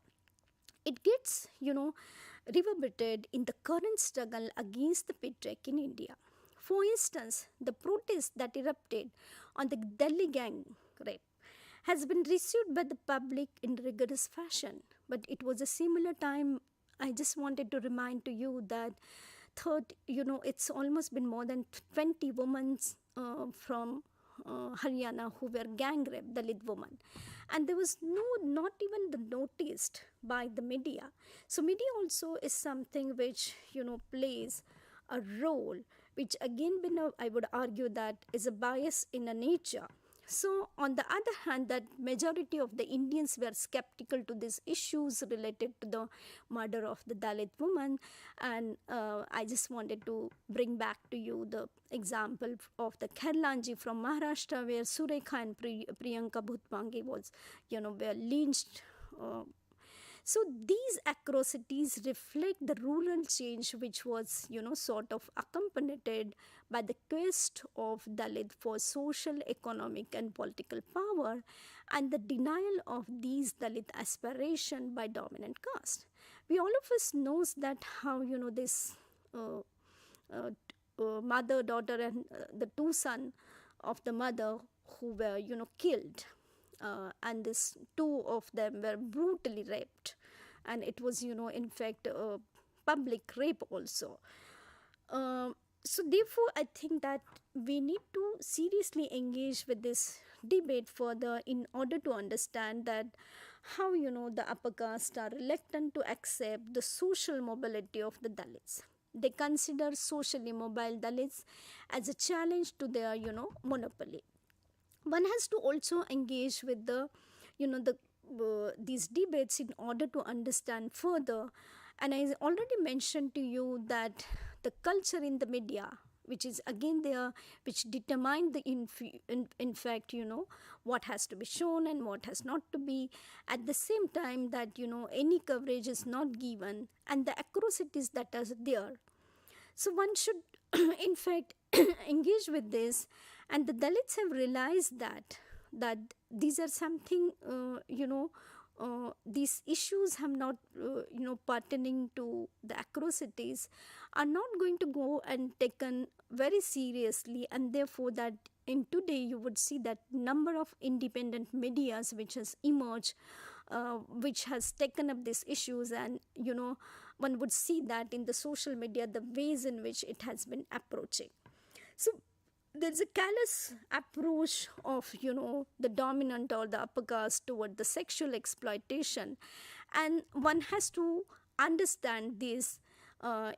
It gets, reverberated in the current struggle against the patriarchy in India. For instance, the protest that erupted on the Delhi gang rape has been received by the public in rigorous fashion. But it was a similar time. I just wanted to remind to you that it's almost been more than 20 women from Haryana who were gang raped, Dalit women. And there was not even the noticed by the media. So media also is something which, plays a role, which again, I would argue that is a bias in a nature. So on the other hand, that majority of the Indians were skeptical to these issues related to the murder of the Dalit woman. And I just wanted to bring back to you the example of the Kherlanji from Maharashtra, where Surekha and Priyanka Bhutpangi was, were lynched. So these atrocities reflect the rural change, which was, sort of accompanied by the quest of Dalit for social, economic and political power, and the denial of these Dalit aspiration by dominant caste. We all of us knows that how, this mother, daughter and the two sons of the mother who were, killed. And this two of them were brutally raped, and it was in fact a public rape also. So therefore I think that we need to seriously engage with this debate further, in order to understand that how the upper caste are reluctant to accept the social mobility of the Dalits. They consider socially mobile Dalits as a challenge to their monopoly. One has to also engage with these debates in order to understand further. And I already mentioned to you that the culture in the media, which is again there, which determine the in fact what has to be shown and what has not to be. At the same time that any coverage is not given, and the atrocities that are there. So one should in fact engage with this, and the Dalits have realized that these are something, these issues have not, pertaining to the atrocities, are not going to go and taken very seriously, and therefore that in today you would see that number of independent medias which has emerged, which has taken up these issues, and one would see that in the social media the ways in which it has been approaching. So there's a callous approach of the dominant or the upper caste toward the sexual exploitation, and one has to understand this,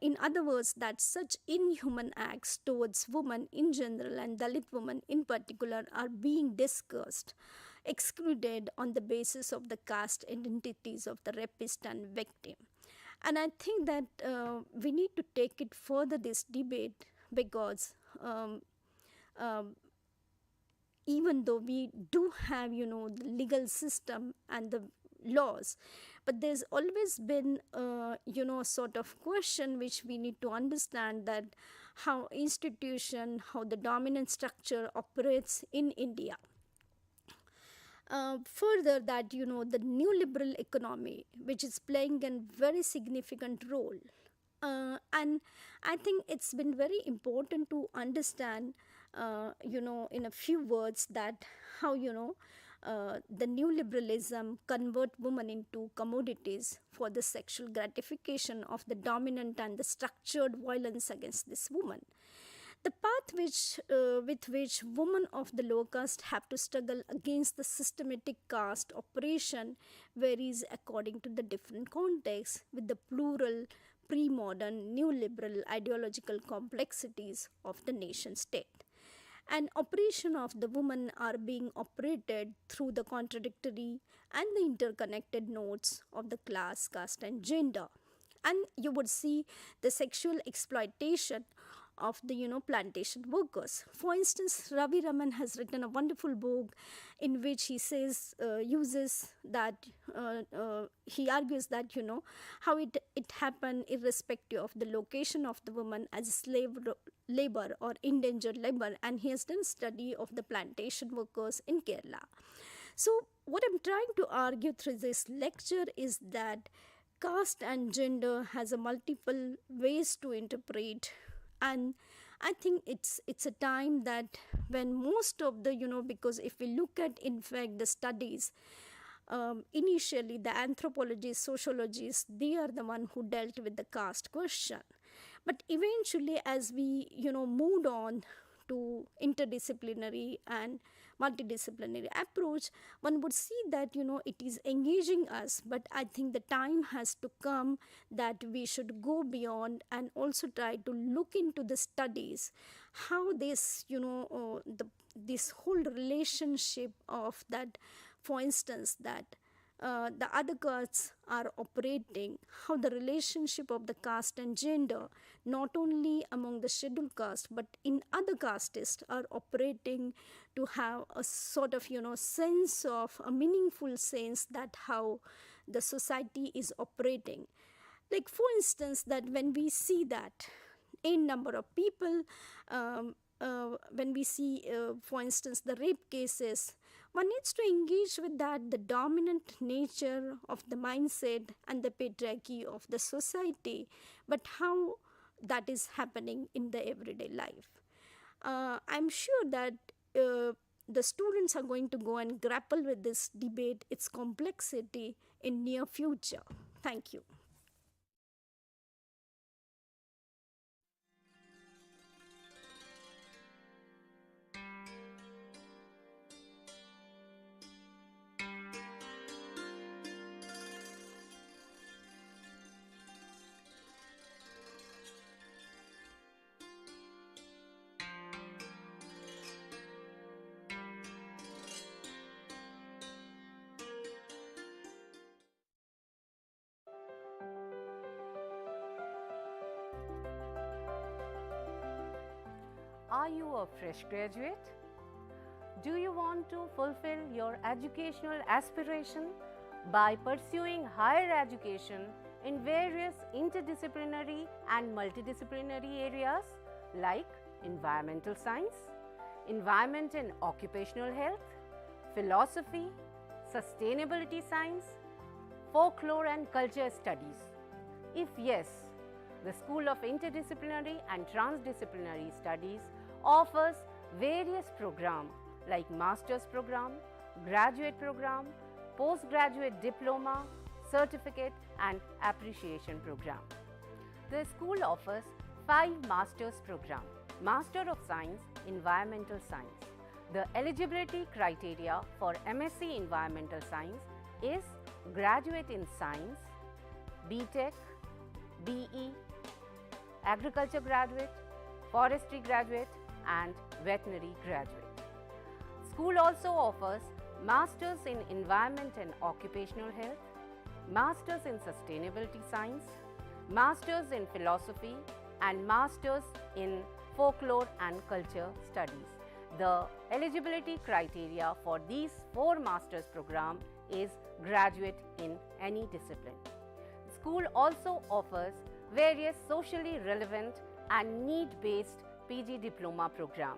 in other words, that such inhuman acts towards women in general and Dalit women in particular are being discussed, excluded on the basis of the caste identities of the rapist and victim. And I think that we need to take it further, this debate, because even though we do have the legal system and the laws, but there's always been sort of question which we need to understand, that how institution, how the dominant structure operates in India. Further, that the new liberal economy, which is playing a very significant role, and I think it's been very important to understand, in a few words, that how the new liberalism convert women into commodities for the sexual gratification of the dominant and the structured violence against this woman. The path with which women of the lower caste have to struggle against the systematic caste operation varies according to the different contexts, with the plural, pre-modern, new liberal ideological complexities of the nation state. And operation of the woman are being operated through the contradictory and the interconnected nodes of the class, caste and gender. And you would see the sexual exploitation of the plantation workers. For instance, Ravi Raman has written a wonderful book in which he says, uses that, he argues that how it happened irrespective of the location of the woman as slave labor or indentured labor, and he has done study of the plantation workers in Kerala. So what I'm trying to argue through this lecture is that caste and gender has a multiple ways to interpret, and I think it's a time that when most of the because if we look at in fact the studies, initially the anthropologists, sociologists, they are the one who dealt with the caste question, but eventually as we moved on to interdisciplinary and multidisciplinary approach, one would see that it is engaging us, but I think the time has to come that we should go beyond and also try to look into the studies, how this this whole relationship of that, for instance, that the other castes are operating, how the relationship of the caste and gender, not only among the scheduled caste but in other castes, are operating to have a sort of sense of a meaningful sense that how the society is operating. Like for instance, that when we see that in number of people, when we see for instance the rape cases, one needs to engage with that, the dominant nature of the mindset and the patriarchy of the society, but how that is happening in the everyday life. I'm sure that the students are going to go and grapple with this debate, its complexity in near future. Thank you. Are you a fresh graduate? Do you want to fulfill your educational aspiration by pursuing higher education in various interdisciplinary and multidisciplinary areas like environmental science, environment and occupational health, philosophy, sustainability science, folklore and culture studies? If yes, the School of Interdisciplinary and Transdisciplinary Studies offers various programs like master's program, graduate program, postgraduate diploma, certificate and appreciation program. The school offers 5 master's program. Master of Science, Environmental Science. The eligibility criteria for MSc Environmental Science is graduate in Science, BTech, BE, Agriculture graduate, Forestry graduate and Veterinary graduate. School also offers Masters in Environment and Occupational Health, Masters in Sustainability Science, Masters in Philosophy and Masters in Folklore and Culture Studies. The eligibility criteria for these 4 master's program is graduate in any discipline. School also offers various socially relevant and need-based PG diploma program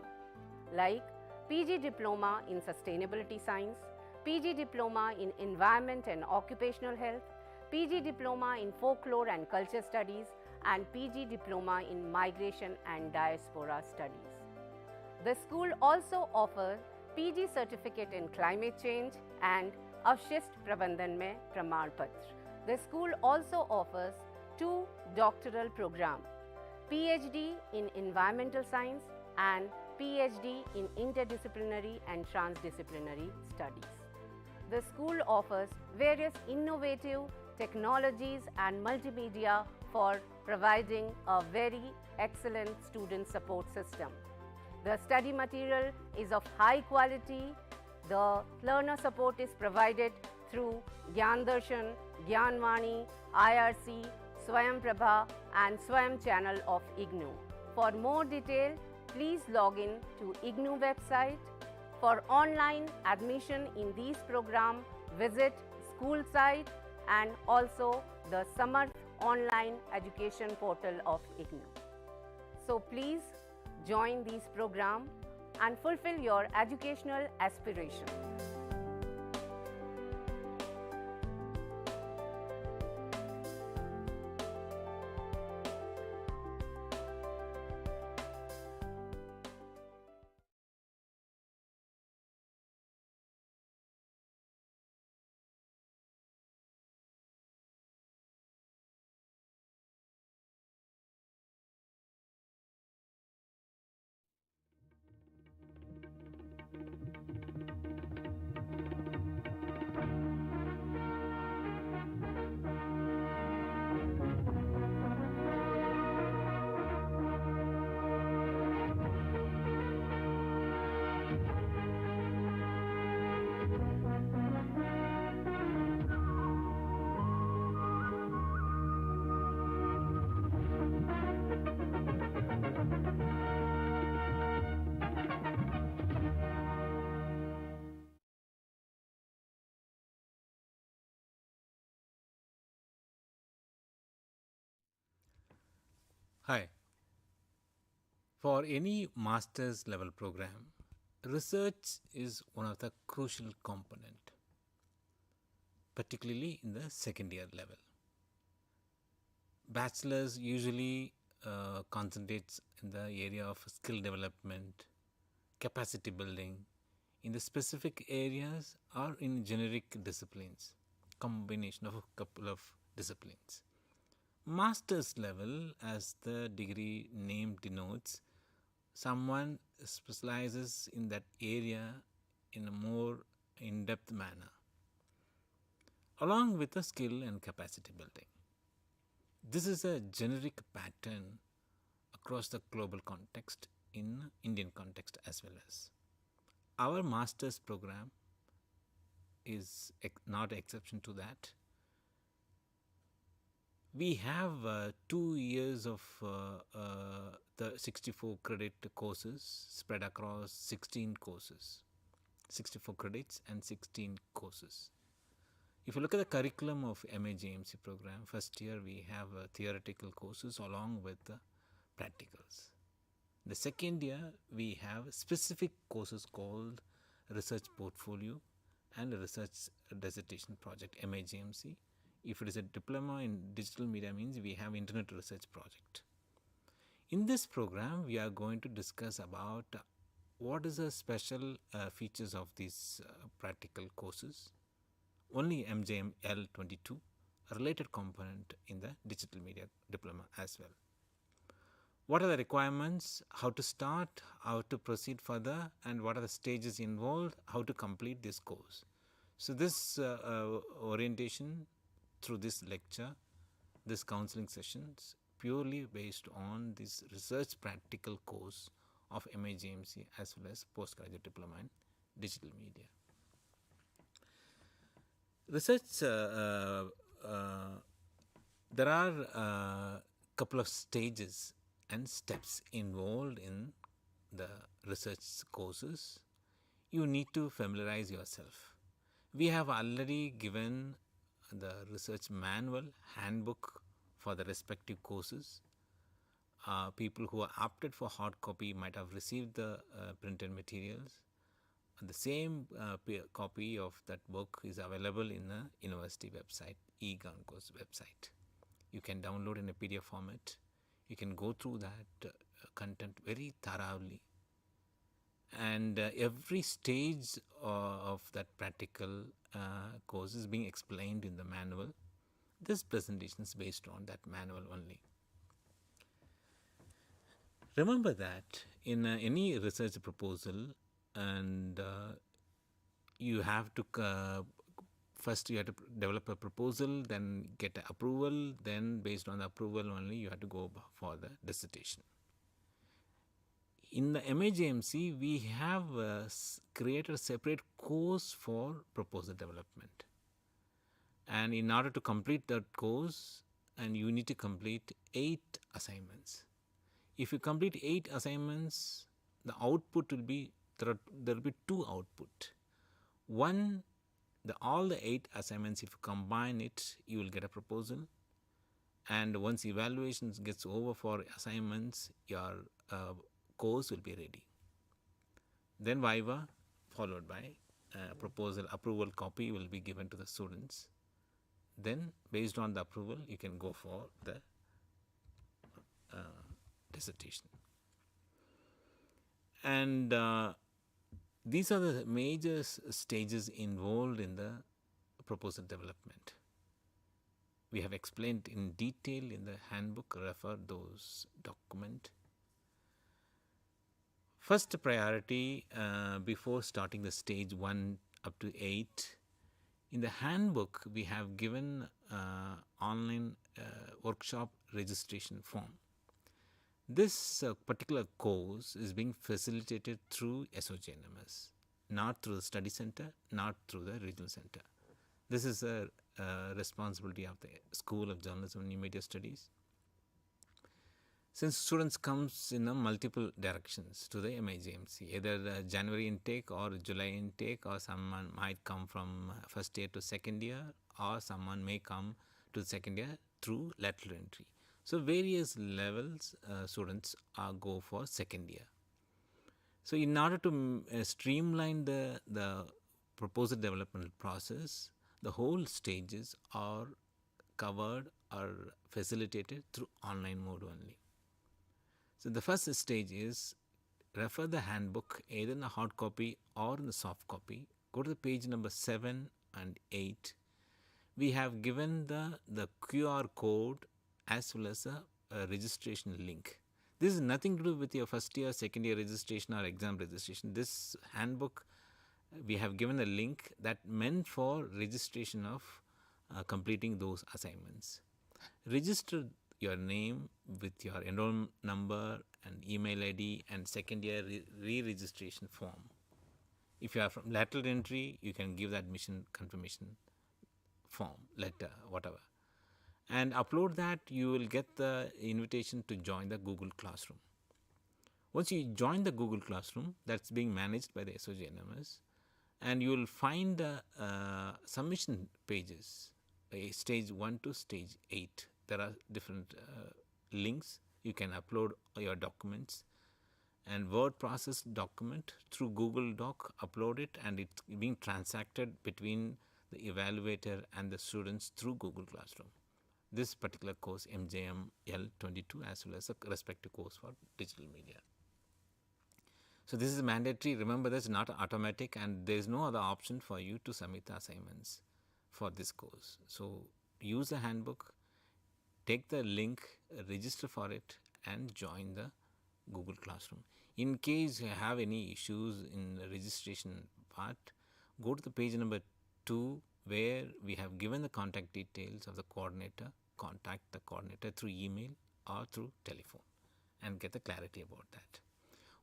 like PG diploma in sustainability science, PG diploma in environment and occupational health, PG diploma in folklore and culture studies and PG diploma in migration and diaspora studies. The school also offers PG certificate in climate change and Avshist Prabandhan mein Pramar Patra. The school also offers 2 doctoral programs, PhD in environmental science and PhD in interdisciplinary and transdisciplinary studies. The school offers various innovative technologies and multimedia for providing a very excellent student support system. The study material is of high quality. The learner support is provided through Gyan Darshan, Gyan Vani, IRC, Swayam Prabha and Swayam channel of IGNOU. For more detail, please log in to IGNOU website. For online admission in these programs, visit school site and also the Samarth online education portal of IGNOU. So please join these programs and fulfill your educational aspiration. Hi. For any master's level program, research is one of the crucial component, particularly in the second year level. Bachelor's usually concentrates in the area of skill development, capacity building, in the specific areas or in generic disciplines, combination of a couple of disciplines. Master's level, as the degree name denotes, someone specializes in that area in a more in-depth manner, along with the skill and capacity building. This is a generic pattern across the global context, in Indian context as well as. Our master's program is not an exception to that. We have 2 years of the 64 credit courses spread across 16 courses, 64 credits and 16 courses. If you look at the curriculum of MA-JMC program, first year we have theoretical courses along with the practicals. The second year, we have specific courses called Research Portfolio and Research Dissertation Project, MIGMC. If it is a diploma in digital media, means we have Internet Research Project. In this program, we are going to discuss about what is the special features of these practical courses. Only MJML 22, a related component in the digital media diploma as well. What are the requirements, how to start, how to proceed further, and what are the stages involved, how to complete this course. So this orientation through this lecture, this counseling sessions, purely based on this research practical course of MIGMC as well as postgraduate diploma in digital media. Research, there are a couple of stages and steps involved in the research courses. You need to familiarize yourself. We have already given the research manual, handbook for the respective courses. People who are opted for hard copy might have received the printed materials. The same copy of that book is available in the university website, EGNOU's website. You can download in a PDF format. You can go through that content very thoroughly. And every stage of that practical course is being explained in the manual. This presentation is based on that manual only. Remember that in any research proposal, and you have to first you have to develop a proposal, then get approval, then based on the approval only you have to go for the dissertation. In the MIGMC, we have created a separate course for proposal development. And in order to complete that course, and you need to complete 8 assignments. If you complete 8 assignments, the output will be, there will be 2 output. One, all the 8 assignments, if you combine it, you will get a proposal. And once evaluations gets over for assignments, your course will be ready. Then Viva, followed by proposal approval copy will be given to the students. Then based on the approval, you can go for the dissertation. And these are the major stages involved in the proposal development. We have explained in detail in the handbook, refer those documents. First priority before starting the stage 1 up to 8, in the handbook we have given online workshop registration form. This particular course is being facilitated through SOGNMS, not through the study center, not through the regional center. This is a responsibility of the School of Journalism and New Media Studies. Since students comes in multiple directions to the MIGMC, either the January intake or July intake, or someone might come from first year to second year, or someone may come to the second year through lateral entry. So various levels students go for second year. So in order to streamline the proposal development process, the whole stages are covered or facilitated through online mode only. So the first stage is refer the handbook either in a hard copy or in the soft copy. Go to the page number 7 and 8. We have given the QR code as well as a registration link. This is nothing to do with your first year, second year registration or exam registration. This handbook, we have given a link that meant for registration of completing those assignments. Register your name with your enrollment number and email ID and second year re-registration form. If you are from lateral entry, you can give the admission confirmation form, letter, whatever. And upload that, you will get the invitation to join the Google Classroom. Once you join the Google Classroom, that's being managed by the SOGNMS, and you will find the submission pages, stage 1 to stage 8. There are different links. You can upload your documents. and word process document through Google Doc, upload it, and it's being transacted between the evaluator and the students through Google Classroom. This particular course, MJML 22, as well as a respective course for digital media. So this is mandatory. Remember, that's not automatic, and there is no other option for you to submit the assignments for this course. So use the handbook, take the link, register for it, and join the Google Classroom. In case you have any issues in the registration part, go to the page number 2, where we have given the contact details of the coordinator. Contact the coordinator through email or through telephone and get the clarity about that.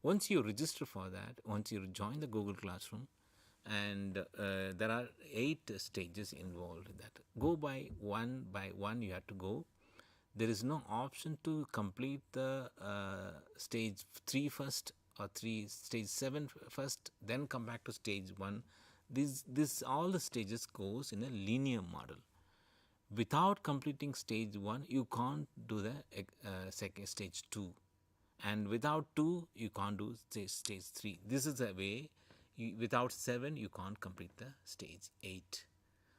Once you register for that, once you join the Google Classroom, and there are 8 stages involved in that. Go by one, you have to go. There is no option to complete the stage 3 first, or stage 7 first, then come back to stage 1. This all the stages goes in a linear model. Without completing stage 1, you can't do the second stage 2, and without 2, you can't do stage 3. This is the way. Without 7, you can't complete the stage 8.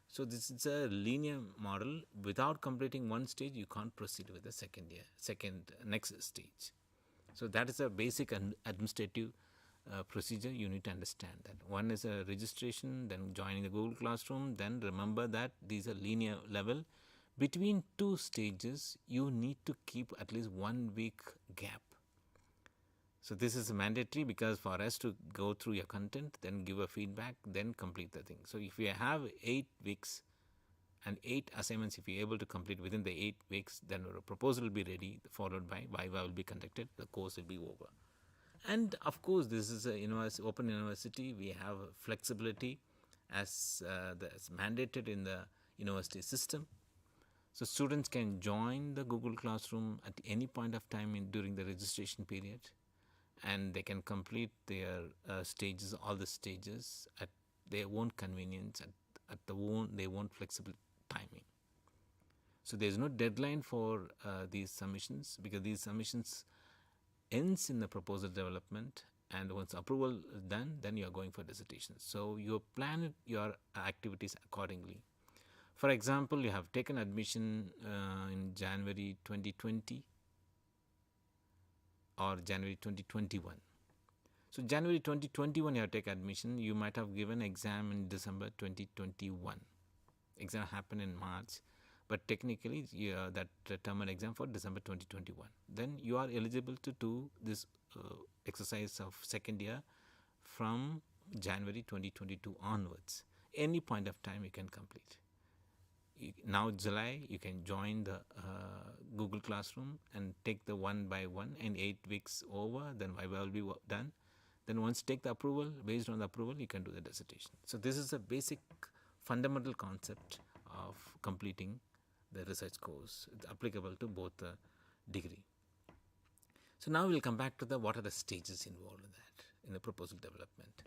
So this is a linear model. Without completing one stage, you can't proceed with the next stage. So that is a basic administrative procedure. You need to understand that. One is a registration, then joining the Google Classroom. Then remember that these are linear level. Between 2 stages, you need to keep at least 1 week gap. So this is mandatory, because for us to go through your content, then give a feedback, then complete the thing. So if you have 8 weeks and 8 assignments, if you're able to complete within the 8 weeks, then a proposal will be ready, followed by Viva will be conducted, the course will be over. And of course, this is a open university. We have flexibility as that's mandated in the university system. So students can join the Google Classroom at any point of time during the registration period, and they can complete their stages, all the stages, at their own convenience, at their own flexible timing. So there is no deadline for these submissions, because these submissions ends in the proposal development, and once approval is done, then you are going for dissertation. So you plan your activities accordingly. For example, you have taken admission in January 2020 or January 2021. So January 2021 you have taken admission. You might have given exam in December 2021. Exam happened in March, but technically that terminal exam for December 2021. Then you are eligible to do this exercise of second year from January 2022 onwards. Any point of time you can complete. Now July, you can join the Google Classroom and take the 1 by 1, and 8 weeks over, then Viva will be done. Then once you take the approval, based on the approval, you can do the dissertation. So this is a basic fundamental concept of completing the research course. It's applicable to both the degree. So now we'll come back to what are the stages involved in that, in the proposal development.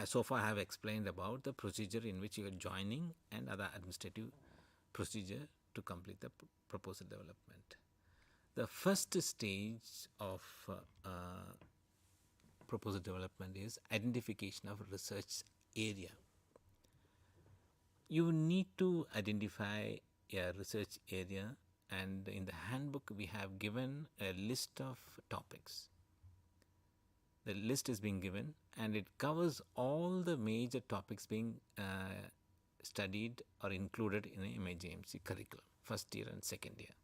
So far I have explained about the procedure in which you are joining and other administrative procedure to complete the proposal development. The first stage of proposal development is identification of research area. You need to identify a research area, and in the handbook we have given a list of topics. The list is being given, and it covers all the major topics being studied or included in the MIJMC curriculum, first year and second year.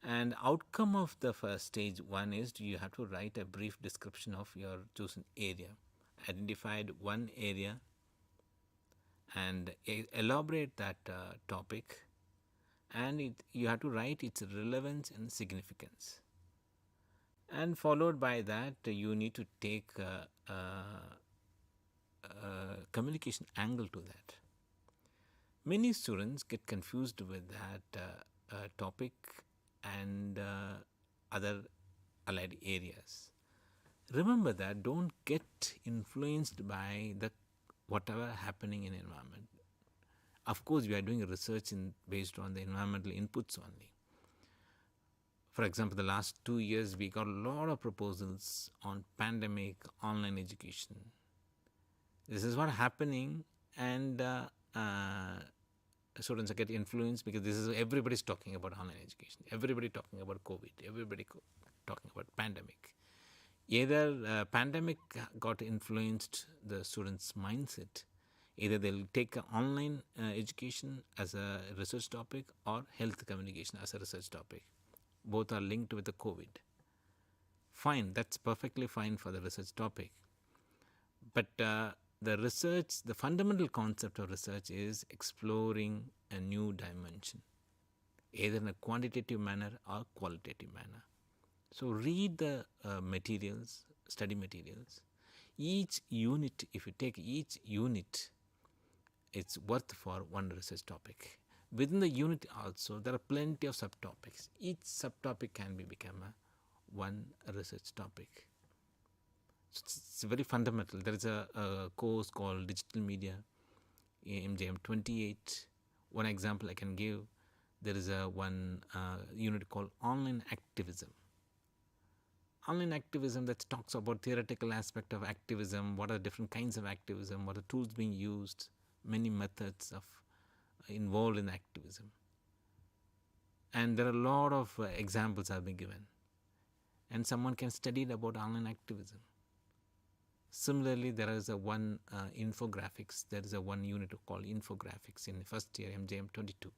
And outcome of the first stage 1 is you have to write a brief description of your chosen area. Identified one area and elaborate that topic, and you have to write its relevance and significance. And followed by that, you need to take communication angle to that. Many students get confused with that topic and other allied areas. Remember that, don't get influenced by whatever happening in environment. Of course, we are doing research based on the environmental inputs only. For example, the last 2 years, we got a lot of proposals on pandemic, online education. This is what happening, and students get influenced because this is everybody's talking about online education. Everybody talking about COVID. Everybody talking about pandemic. Either pandemic got influenced the students' mindset. Either they'll take online education as a research topic or health communication as a research topic. Both are linked with the COVID. Fine, that's perfectly fine for the research topic. But the research, the fundamental concept of research is exploring a new dimension, either in a quantitative manner or qualitative manner. So read the materials, study materials. Each unit, if you take each unit, it's worth for one research topic. Within the unit also, there are plenty of subtopics. Each subtopic can become one research topic. It's very fundamental. There is a course called Digital Media, MJM 28. One example I can give, there is one unit called Online Activism. Online activism that talks about theoretical aspect of activism, what are the different kinds of activism, what are the tools being used, many methods of involved in activism. And there are a lot of examples have been given. And someone can study about online activism. Similarly, there is one infographics. There is one unit called infographics in the first year, MJM 22.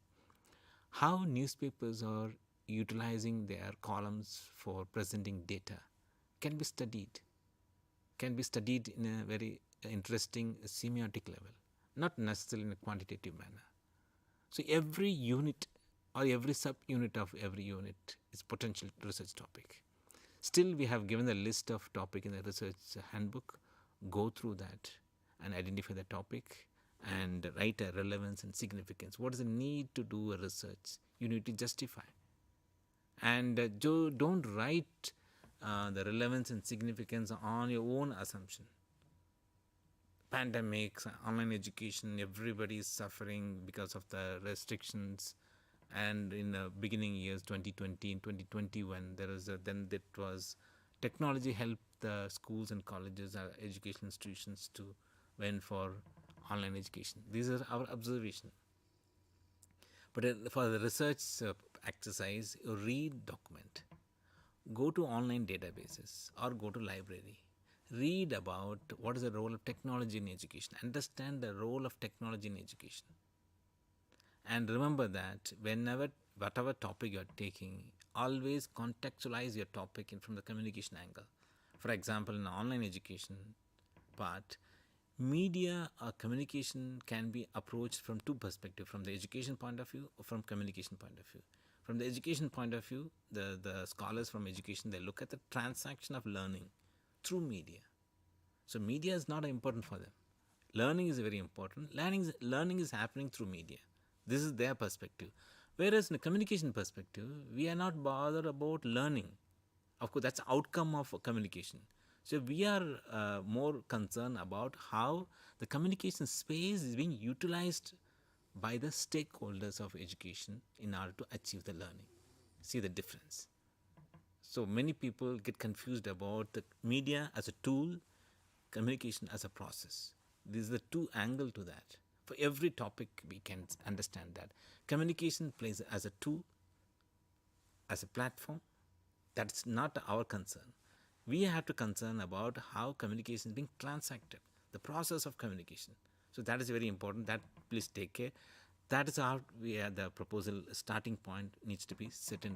How newspapers are utilizing their columns for presenting data can be studied in a very interesting semiotic level, not necessarily in a quantitative manner. So every unit or every subunit of every unit is potential research topic. Still, we have given the list of topic in the research handbook. Go through that and identify the topic and write a relevance and significance. What is the need to do a research? You need to justify. And don't write the relevance and significance on your own assumption. Pandemics, online education, everybody is suffering because of the restrictions. And in the beginning years, 2020 and 2021, then it was technology helped the schools and colleges, education institutions to went for online education. These are our observation. But for the research exercise, you read document, go to online databases or go to library. Read about what is the role of technology in education. Understand the role of technology in education. And remember that whatever topic you are taking, always contextualize your topic from the communication angle. For example, in the online education part, media or communication can be approached from two perspectives, from the education point of view or from communication point of view. From the education point of view, the scholars from education, they look at the transaction of learning through media. So media is not important for them. Learning is very important. Learning is happening through media. This is their perspective. Whereas in the communication perspective, we are not bothered about learning. Of course, that's the outcome of communication. So we are more concerned about how the communication space is being utilized by the stakeholders of education in order to achieve the learning. See the difference. So many people get confused about the media as a tool, communication as a process. This is the two angle to that. For every topic, we can understand that. Communication plays as a tool, as a platform. That's not our concern. We have to concern about how communication is being transacted, the process of communication. So that is very important. That please take care. That is how the proposal starting point needs to be set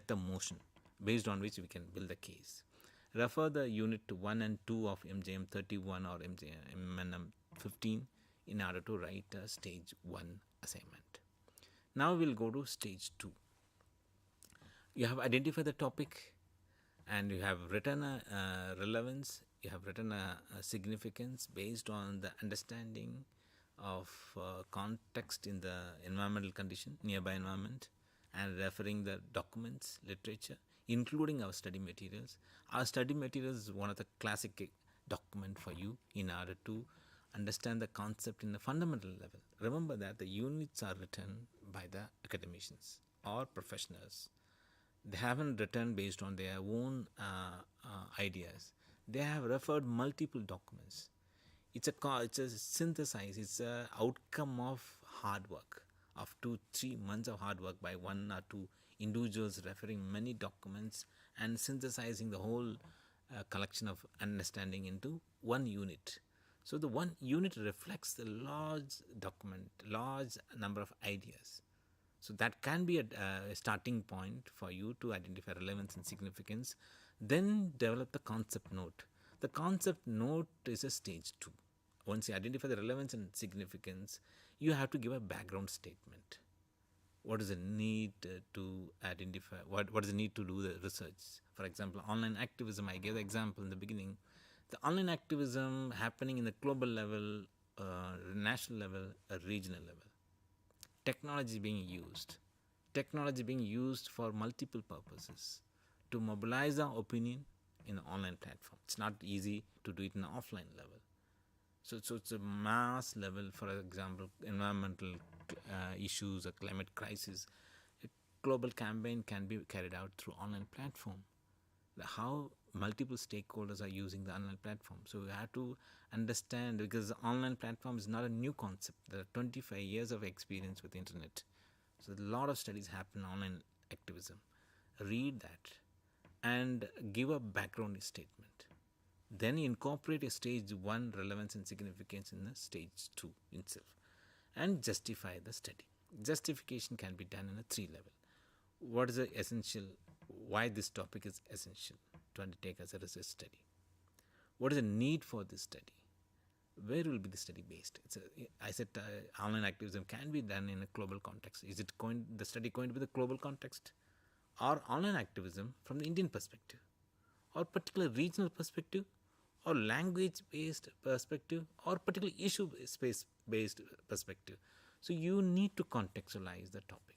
the motion based on which we can build the case. Refer the unit 1 and 2 of MJM 31 or MJM 15 in order to write a stage 1 assignment. Now we'll go to stage 2. You have identified the topic and you have written a relevance, you have written a significance based on the understanding of context in the environmental condition, nearby environment, and referring the documents, literature, including our study materials. Our study materials is one of the classic document for you in order to understand the concept in the fundamental level. Remember that the units are written by the academicians or professionals. They haven't written based on their own ideas. They have referred multiple documents. It's a synthesize. It's a outcome of hard work, of 2-3 months of hard work by one or two individuals referring many documents and synthesizing the whole collection of understanding into one unit. So the one unit reflects the large document, large number of ideas. So that can be a starting point for you to identify relevance and significance. Then develop the concept note. The concept note is a stage 2. Once you identify the relevance and significance, you have to give a background statement. What is the need to identify, what is the need to do the research? For example, online activism, I gave the example in the beginning. The online activism happening in the global level, national level, regional level. Technology being used for multiple purposes to mobilize the opinion in the online platform. It's not easy to do it in an offline level. So it's a mass level. For example, environmental issues or climate crisis, a global campaign can be carried out through online platform. How multiple stakeholders are using the online platform. So we have to understand, because the online platform is not a new concept. There are 25 years of experience with internet. So a lot of studies happen on online activism. Read that and give a background statement. Then incorporate a stage 1 relevance and significance in the stage 2 itself and justify the study. Justification can be done in a 3 level. What is the essential, why this topic is essential to undertake as a research study? What is the need for this study? Where will be the study based? I said online activism can be done in a global context. Is it the study going to be the global context, or online activism from the Indian perspective, or particular regional perspective, or language based perspective, or particular issue based perspective? So you need to contextualize the topic.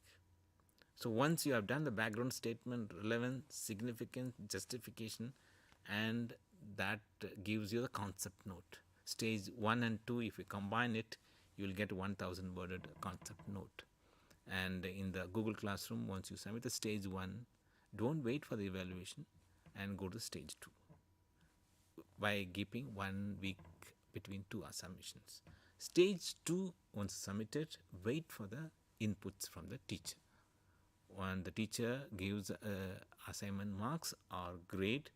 So once you have done the background statement, relevance, significance, justification, and that gives you the concept note. Stage 1 and 2, if you combine it, you will get 1000 worded concept note. And in the Google Classroom, once you submit the stage 1, don't wait for the evaluation and go to stage 2 by keeping 1 week between 2 submissions. Stage 2, once submitted, wait for the inputs from the teacher. When the teacher gives assignment marks or grade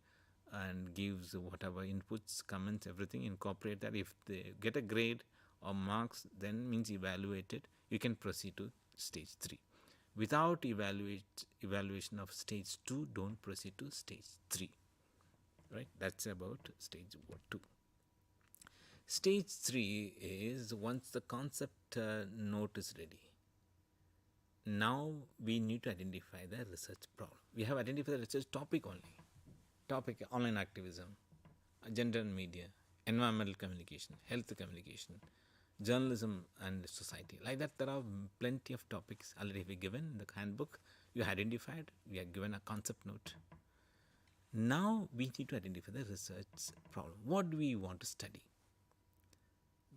and gives whatever inputs, comments, everything, incorporate that. If they get a grade or marks, then means evaluated, you can proceed to stage 3. Without evaluation of stage 2, don't proceed to stage 3. Right? That's about stage 2. Stage 3 is once the concept note is ready. Now we need to identify the research problem. We have identified the research topic only. Topic: online activism, gender and media, environmental communication, health communication, journalism and society. Like that, there are plenty of topics already given in the handbook. You identified, we are given a concept note. Now we need to identify the research problem. What do we want to study?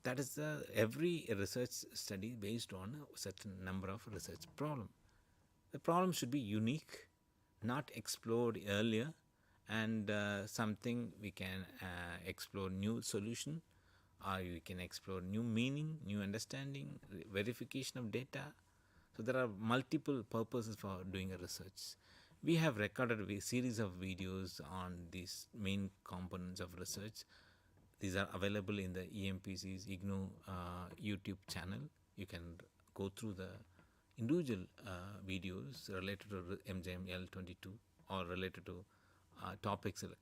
That is every research study based on a certain number of research problem. The problem should be unique, not explored earlier, and something we can explore new solution, or we can explore new meaning, new understanding, verification of data. So there are multiple purposes for doing a research. We have recorded a series of videos on these main components of research. These are available in the EMPC-IGNOU YouTube channel. You can go through the individual videos related to MJM L22 or related to topics like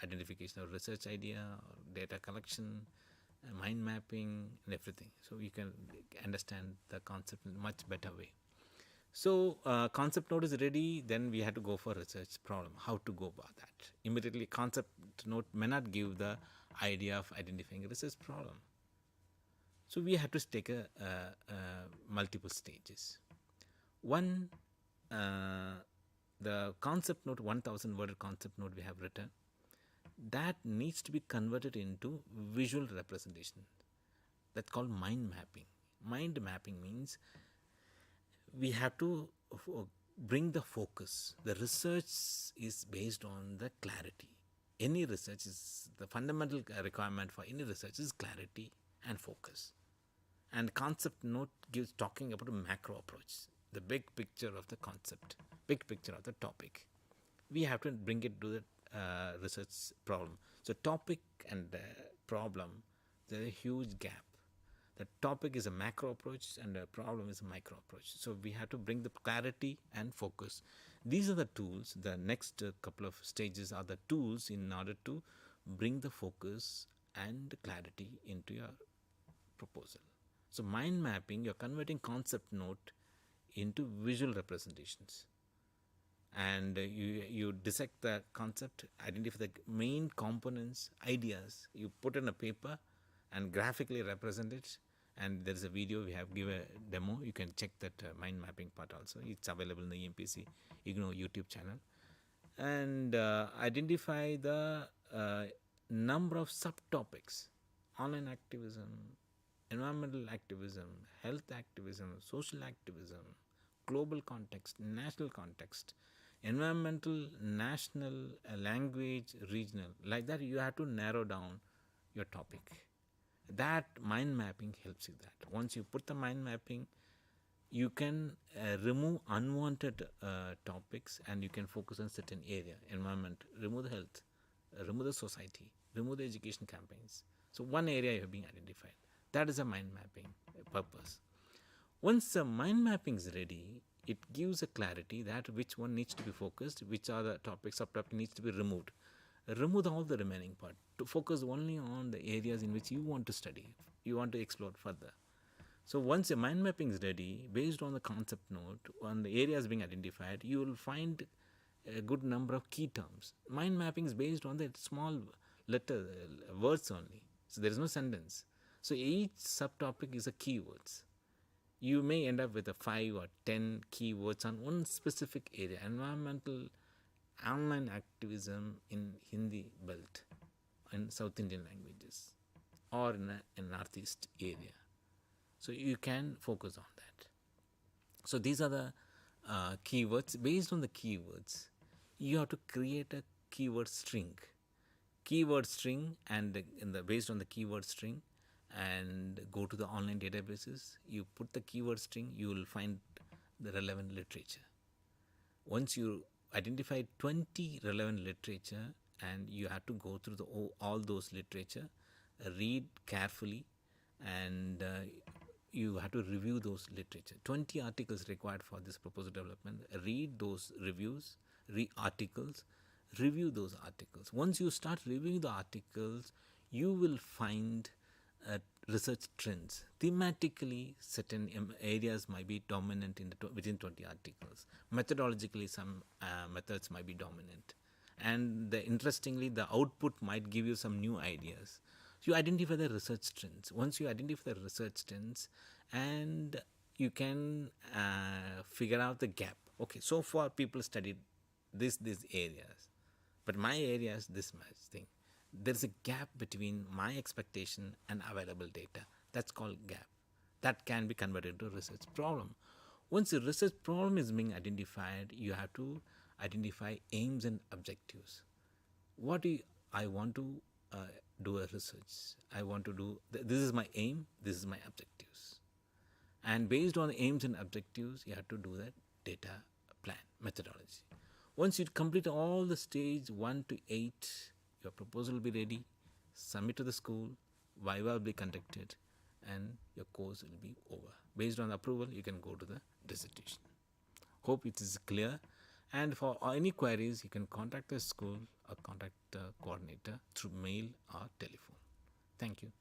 identification of research idea, or data collection, mind mapping, and everything. So you can understand the concept in a much better way. So concept note is ready, then we have to go for research problem. How to go about that? Immediately concept note may not give the idea of identifying a research problem. So we have to take multiple stages. One, the concept note, 1000 word concept note we have written, that needs to be converted into visual representation. That's called mind mapping. Mind mapping means we have to bring the focus. The research is based on the clarity. Any research is the fundamental requirement for any research is clarity and focus. And concept note gives talking about a macro approach, the big picture of the concept, big picture of the topic. We have to bring it to the research problem. So topic and problem, there's a huge gap. The topic is a macro approach and the problem is a micro approach. So we have to bring the clarity and focus. These are the tools. The next couple of stages are the tools in order to bring the focus and clarity into your proposal. So mind mapping, you're converting concept note into visual representations. And you dissect the concept, identify the main components, ideas, you put in a paper and graphically represent it. And there is a video, we have given a demo, you can check that mind mapping part also. It's available in the EMPC-IGNOU YouTube channel. And identify the number of subtopics: online activism, environmental activism, health activism, social activism, global context, national context, environmental, national, language, regional. Like that, you have to narrow down your topic. That mind mapping helps you that. Once you put the mind mapping, you can remove unwanted topics and you can focus on certain area, environment, remove the health, remove the society, remove the education campaigns. So one area you have been identified. That is a mind mapping purpose. Once the mind mapping is ready, it gives a clarity that which one needs to be focused, which are the topics, subtopic needs to be removed. Remove all the remaining part to focus only on the areas in which you want to study, you want to explore further. So once the mind mapping is ready, based on the concept note, on the areas being identified, you will find a good number of key terms. Mind mapping is based on the small letter words only. So there is no sentence. So each subtopic is a keywords. You may end up with a 5 or 10 keywords on one specific area. Environmental, online activism in Hindi belt, in South Indian languages, or in a Northeast area. So you can focus on that. So these are the keywords. Based on the keywords, you have to create a keyword string. Keyword string, and based on the keyword string, and go to the online databases. You put the keyword string, you will find the relevant literature. Once you identify 20 relevant literature, and you have to go through all those literature, read carefully, and you have to review those literature. 20 articles required for this proposal development. Read those reviews, articles, review those articles. Once you start reviewing the articles, you will find research trends. Thematically, certain areas might be dominant within 20 articles. Methodologically, some methods might be dominant. And interestingly, the output might give you some new ideas. So you identify the research trends. Once you identify the research trends, and you can figure out the gap. Okay, so far people studied these areas, but my area is this much thing. There is a gap between my expectation and available data. That's called gap. That can be converted into a research problem. Once the research problem is being identified, you have to identify aims and objectives. What do I want to do a research? I want to do, this is my aim, this is my objectives. And based on the aims and objectives, you have to do that data plan, methodology. Once you complete all the stage 1 to 8, your proposal will be ready, submit to the school, viva will be conducted, and your course will be over. Based on approval, you can go to the dissertation. Hope it is clear. And for any queries, you can contact the school or contact the coordinator through mail or telephone. Thank you.